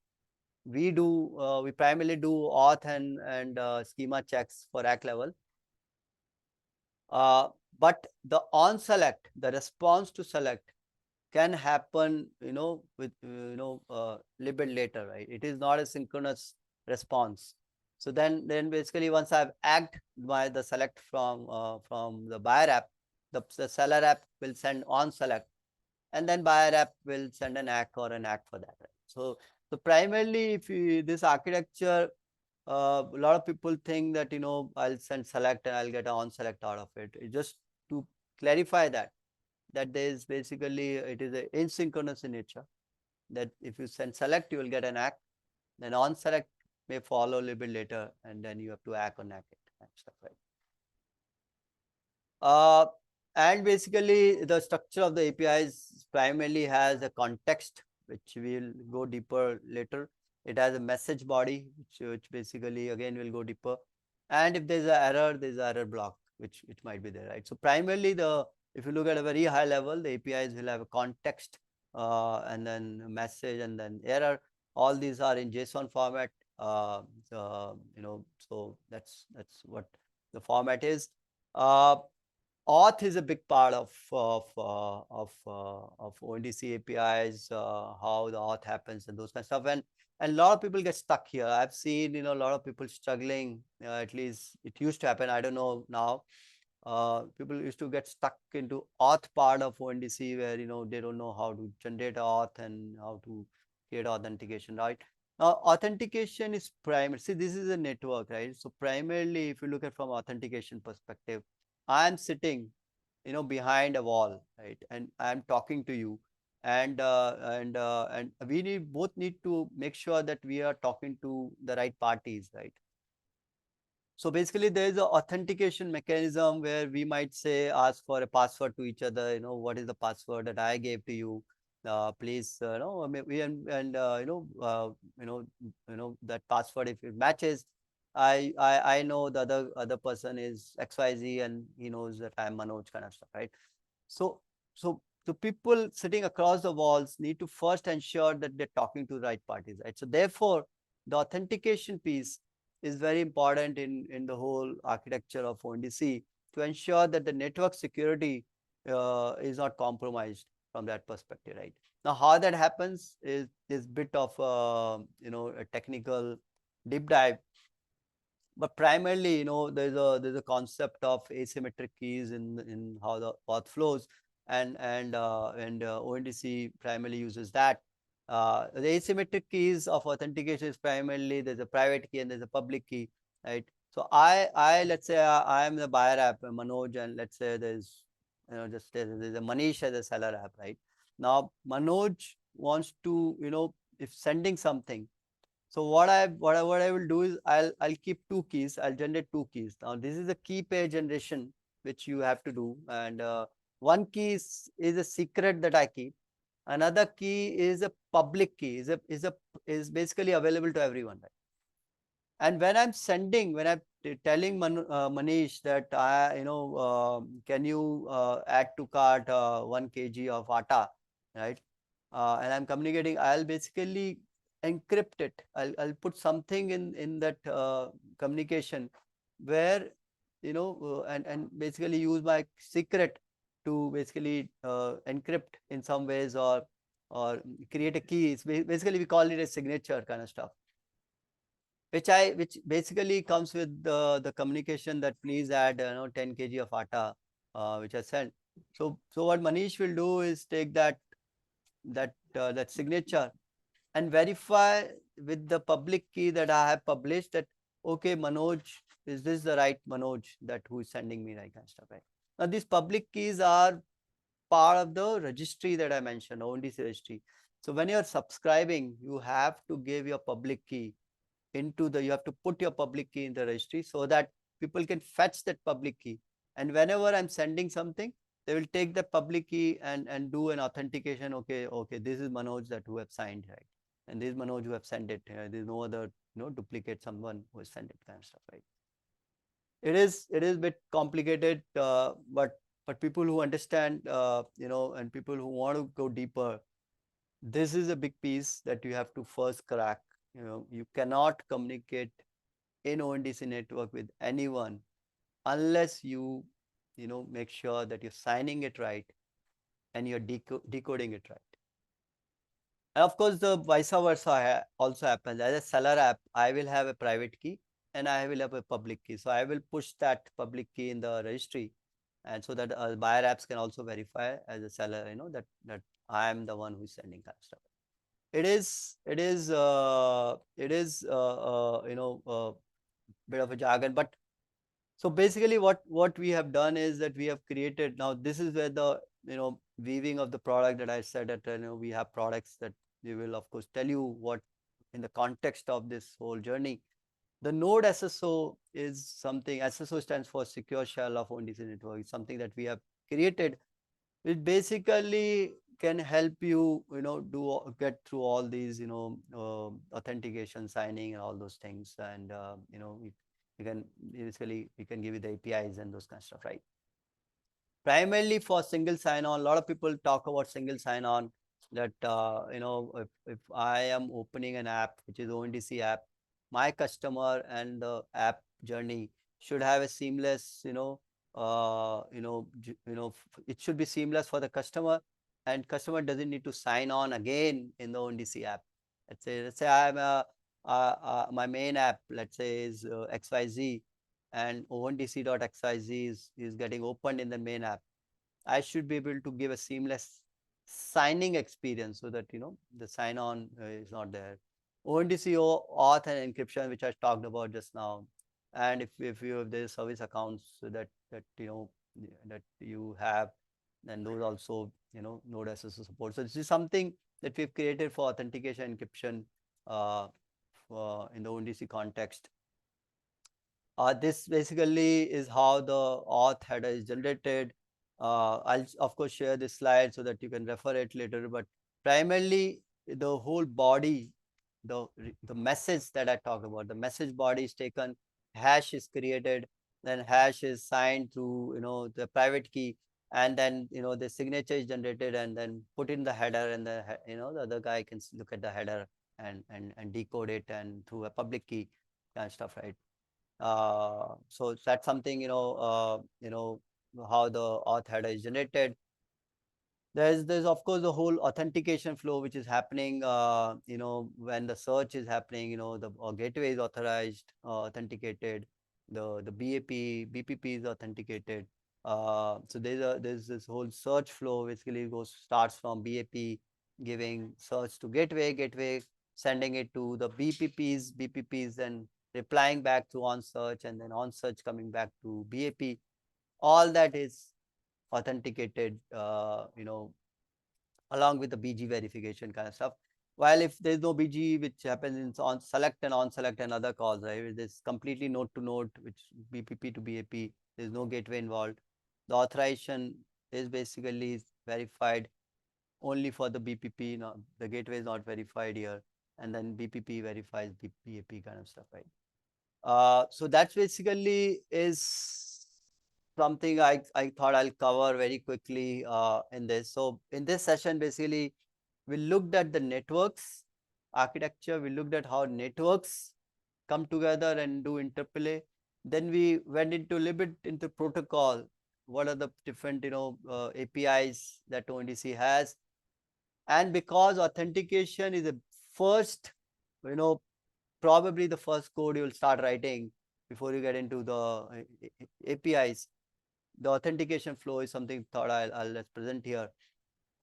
A: we do. We primarily do auth and schema checks for ACK level. But the on select, the response to select, can happen with little bit later, right? It is not a synchronous response. So then basically once I've act by the select from the buyer app, the seller app will send on select, and then buyer app will send an ACK or an ACK for that, right? So primarily, if you, this architecture, a lot of people think that I'll send select and I'll get an on select out of it. Just to clarify that there is basically, it is a asynchronous in nature, that if you send select you will get an ACK, then on select may follow a little bit later, and then you have to ACK or NACK it and stuff, right? And basically the structure of the APIs primarily has a context, which we'll go deeper later. It has a message body, which basically again will go deeper. And if there's an error, there's an error block, which might be there, right? So primarily if you look at a very high level, the APIs will have a context, and then message, and then error. All these are in JSON format. So that's what the format is. Auth is a big part of ONDC APIs, how the auth happens and those kind of stuff. And a lot of people get stuck here. I've seen a lot of people struggling. At least it used to happen. I don't know now. People used to get stuck into auth part of ONDC, where they don't know how to generate auth and how to create authentication, right? Now authentication is primary. See, this is a network, right? So primarily, if you look at from authentication perspective, I'm sitting behind a wall, right, and I'm talking to you, and we both need to make sure that we are talking to the right parties, right? So basically, there is an authentication mechanism where we might say, ask for a password to each other. What is the password that I gave to you? Please, we that password, if it matches, I know the other person is XYZ, and he knows that I'm Manoj, kind of stuff, right? So so people sitting across the walls need to first ensure that they're talking to the right parties, right? So therefore, the authentication piece is very important in the whole architecture of ONDC, to ensure that the network security is not compromised from that perspective, right? Now, how that happens is bit of a technical deep dive, but primarily, there's a concept of asymmetric keys in how the path flows, and ONDC primarily uses that. The asymmetric keys of authentication is primarily, there's a private key and there's a public key, right? So I let's say I am the buyer app, Manoj, and let's say there's just there's a Manish as a seller app, right? Now Manoj wants to, if sending something, so what I will do is I'll keep two keys. I'll generate two keys. Now this is a key pair generation which you have to do, and one key is a secret that I keep. Another key is a public key. Is basically available to everyone, right? And when I'm sending, when I'm telling Manish that can you add to cart 1 kg of atta, right? And I'm communicating, I'll basically encrypt it. I'll put something in that communication where, and basically use my secret to basically encrypt in some ways, or create a key. It's basically we call it a signature kind of stuff, which basically comes with the communication that please add 10 kg of atta, which I sent. So what Manish will do is take that signature and verify with the public key that I have published, that okay, Manoj, is this the right Manoj that who is sending me right kind of stuff, right? Now these public keys are part of the registry that I mentioned, ONDC registry. So when you're subscribing, you have to give your public key you have to put your public key in the registry so that people can fetch that public key. And whenever I'm sending something, they will take the public key and do an authentication. Okay, this is Manoj that who have signed, right? And this is Manoj who have sent it. There's no other, duplicate someone who has sent it kind of stuff, right? It is a bit complicated, but people who understand, and people who want to go deeper, this is a big piece that you have to first crack. You cannot communicate in ONDC network with anyone unless you make sure that you're signing it right and you're decoding it right. And of course, the vice versa also happens. As a seller app, I will have a private key and I will have a public key. So I will push that public key in the registry, and so that buyer apps can also verify as a seller, that I am the one who's sending kind of stuff. It is bit of a jargon, but so basically what we have done is that we have created, now this is where the weaving of the product that I said, that we have products that we will of course tell you what in the context of this whole journey. The node SSO is something. SSO stands for secure shell of ONDC network. It's something that we have created. It basically can help you, get through all these, authentication, signing, and all those things. And you can basically, we can give you the APIs and those kind of stuff, right? Primarily for single sign-on. A lot of people talk about single sign-on. That if I am opening an app which is ONDC app, my customer and the app journey should have a seamless, it should be seamless for the customer, and customer doesn't need to sign on again in the ONDC app. Let's say I'm my main app, let's say, is XYZ, and ONDC.xyz is getting opened in the main app. I should be able to give a seamless signing experience so that the sign on is not there. ONDC auth and encryption, which I talked about just now, and if you have the service accounts that you have, then those also Node SSO support. So this is something that we've created for authentication encryption in the ONDC context. This basically is how the auth header is generated. I'll of course share this slide so that you can refer it later, but primarily the whole body, the message that I talked about, the message body is taken, hash is created, then hash is signed through the private key, and then the signature is generated and then put in the header, and the other guy can look at the header and decode it, and through a public key and stuff, right? So that's something, how the auth header is generated. There's of course the whole authentication flow which is happening, when the search is happening, the gateway is authorized, authenticated, the BPP is authenticated. So there's this whole search flow basically starts from BAP giving search to gateway sending it to the BPPs then replying back to on search, and then on search coming back to BAP. All that is authenticated, along with the BG verification kind of stuff. While if there's no BG, which happens in on select and other calls, right? There's completely node to node, which BPP to BAP. There's no gateway involved. The authorization is basically verified only for the BPP. Now the gateway is not verified here, and then BPP verifies BAP kind of stuff, right? So that's basically is something I thought I'll cover very quickly in this. So in this session, basically, we looked at the networks architecture. We looked at how networks come together and do interplay. Then we went into a little bit into protocol. What are the different, APIs that ONDC has? And because authentication is the first, you know, probably the first code you will start writing before you get into the APIs, the authentication flow is something thought I'll let's present here.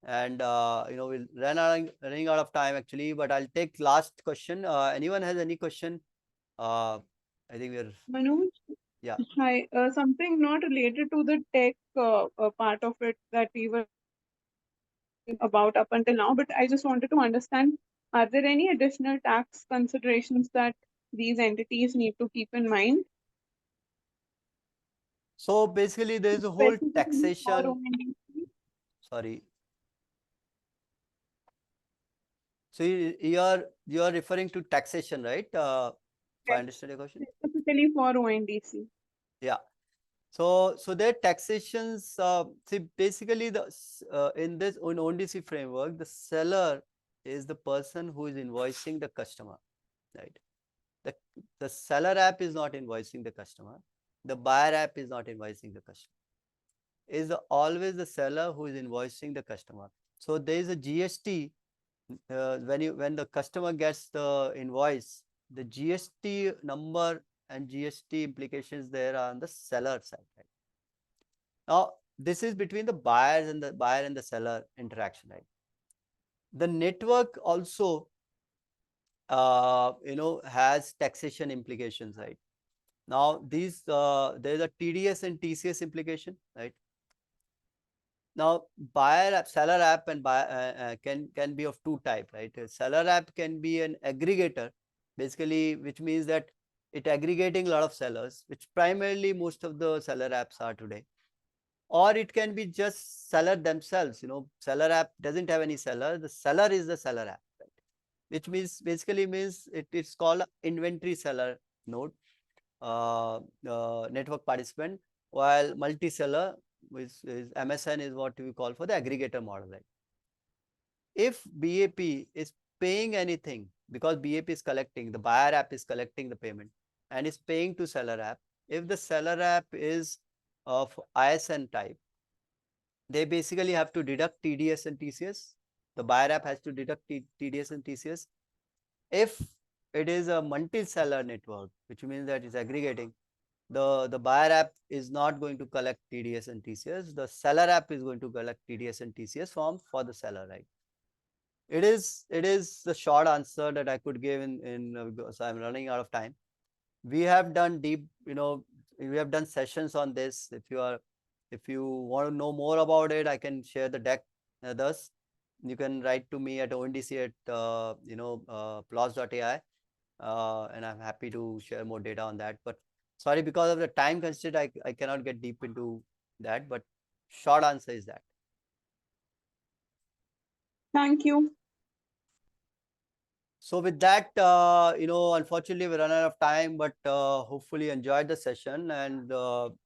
A: And we'll running out of time actually, but I'll take last question. Anyone has any question? I think we're
F: Manoj,
A: yeah.
F: hi. Something not related to the tech part of it that we were about up until now, but I just wanted to understand, are there any additional tax considerations that these entities need to keep in mind,
A: So basically there is a whole
F: specifically for
A: taxation.
F: ONDC?
A: Sorry. So you are referring to taxation, right? If I
F: Yes,
A: understand your question.
F: specifically for ONDC.
A: Yeah. So their taxations, see basically in this ONDC framework, the seller is the person who is invoicing the customer, right? The seller app is not invoicing the customer. The buyer app is not invoicing the customer. Is always the seller who is invoicing the customer. So there is a GST when the customer gets the invoice, the GST number and GST implications there are on the seller side. Right? Now this is between the buyer and the seller interaction. Right? The network also has taxation implications. Right? Now these there is a TDS and TCS implication. Right? Now, seller app and buyer can be of two type, right? A seller app can be an aggregator, basically, which means that it aggregating a lot of sellers, which primarily most of the seller apps are today. Or it can be just seller themselves. Seller app doesn't have any seller. The seller is the seller app, right? Which means basically means it's called inventory seller node, network participant, while multi-seller is MSN is what we call for the aggregator model. Right? If BAP is paying anything, because BAP is collecting, the buyer app is collecting the payment and is paying to seller app. If the seller app is of ISN type, they basically have to deduct TDS and TCS. The buyer app has to deduct TDS and TCS. If it is a multi-seller network, which means that it's aggregating, the buyer app is not going to collect TDS and TCS. The seller app is going to collect TDS and TCS for the seller, right? It is the short answer that I could give so I'm running out of time. We have done we have done sessions on this. If you want to know more about it, I can share the deck others. You can write to me at ONDC at Plotch.ai, and I'm happy to share more data on that. But sorry, because of the time constraint, I cannot get deep into that. But short answer is that.
F: Thank you.
A: So with that, unfortunately, we run out of time, but hopefully enjoyed the session. And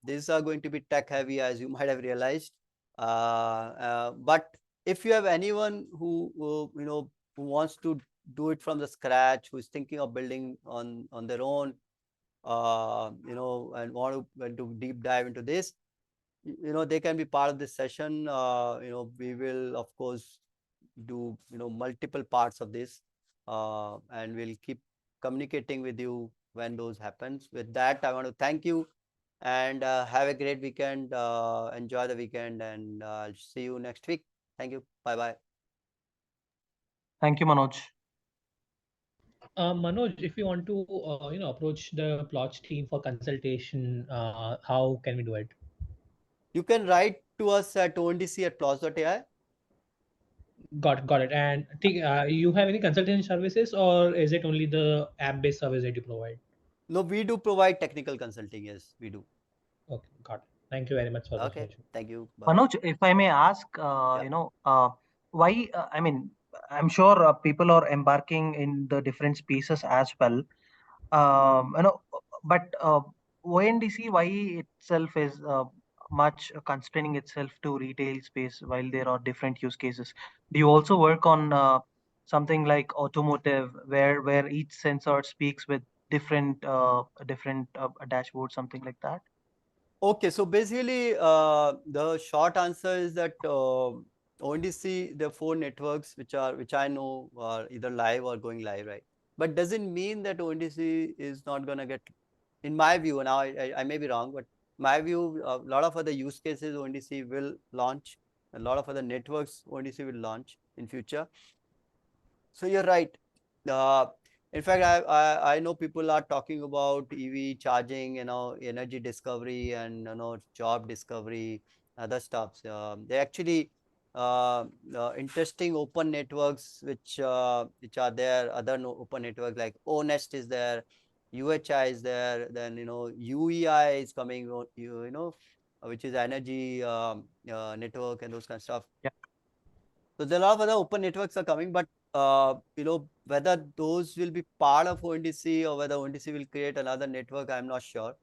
A: these are going to be tech heavy, as you might have realized. But if you have anyone who wants to do it from the scratch, who is thinking of building on their own, and want to deep dive into this, they can be part of this session. We will of course do multiple parts of this, and we'll keep communicating with you when those happens. With that, I want to thank you and have a great weekend. Enjoy the weekend, and I'll see you next week. Thank you. Bye bye.
G: Thank you, Manoj.
B: Manoj, if you want to, approach the Plotch team for consultation, how can we do it?
A: You can write to us at ondc@plotch.ai.
B: Got it. And you have any consulting services, or is it only the app-based service that you provide?
A: No, we do provide technical consulting. Yes, we do.
B: Okay, got it. Thank you very much for the
A: Okay.
B: information.
A: Thank you. Bye.
G: Manoj, if I may ask, why? I mean, I'm sure people are embarking in the different spaces as well. But ONDC, why itself is much constraining itself to retail space while there are different use cases. Do you also work on something like automotive, where each sensor speaks with different dashboard, something like that?
A: Okay, so basically, the short answer is that ONDC, the four networks which I know are either live or going live, right? But doesn't mean that ONDC is not gonna get, in my view, now I may be wrong, but my view, a lot of other use cases ONDC will launch, a lot of other networks ONDC will launch in future. So you're right. Uh, in fact, I know people are talking about EV charging, energy discovery and job discovery, other stuffs. They actually interesting open networks which are there. Other open networks like ONest is there, UHI is there. Then UEI is coming. Which is energy network and those kind of stuff.
G: Yeah.
A: So there are a lot of other open networks are coming, but whether those will be part of ONDC or whether ONDC will create another network, I'm not sure.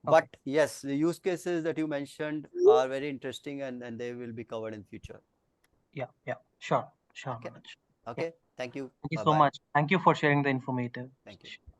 A: But
G: Okay.
A: yes, the use cases that you mentioned are very interesting and they will be covered in future.
G: Yeah, sure,
A: Okay.
G: Manoj. Yeah,
A: Okay. Thank you.
G: thank you so
A: Bye-bye.
G: much. Thank you for sharing the informative
A: Thank you.
G: session.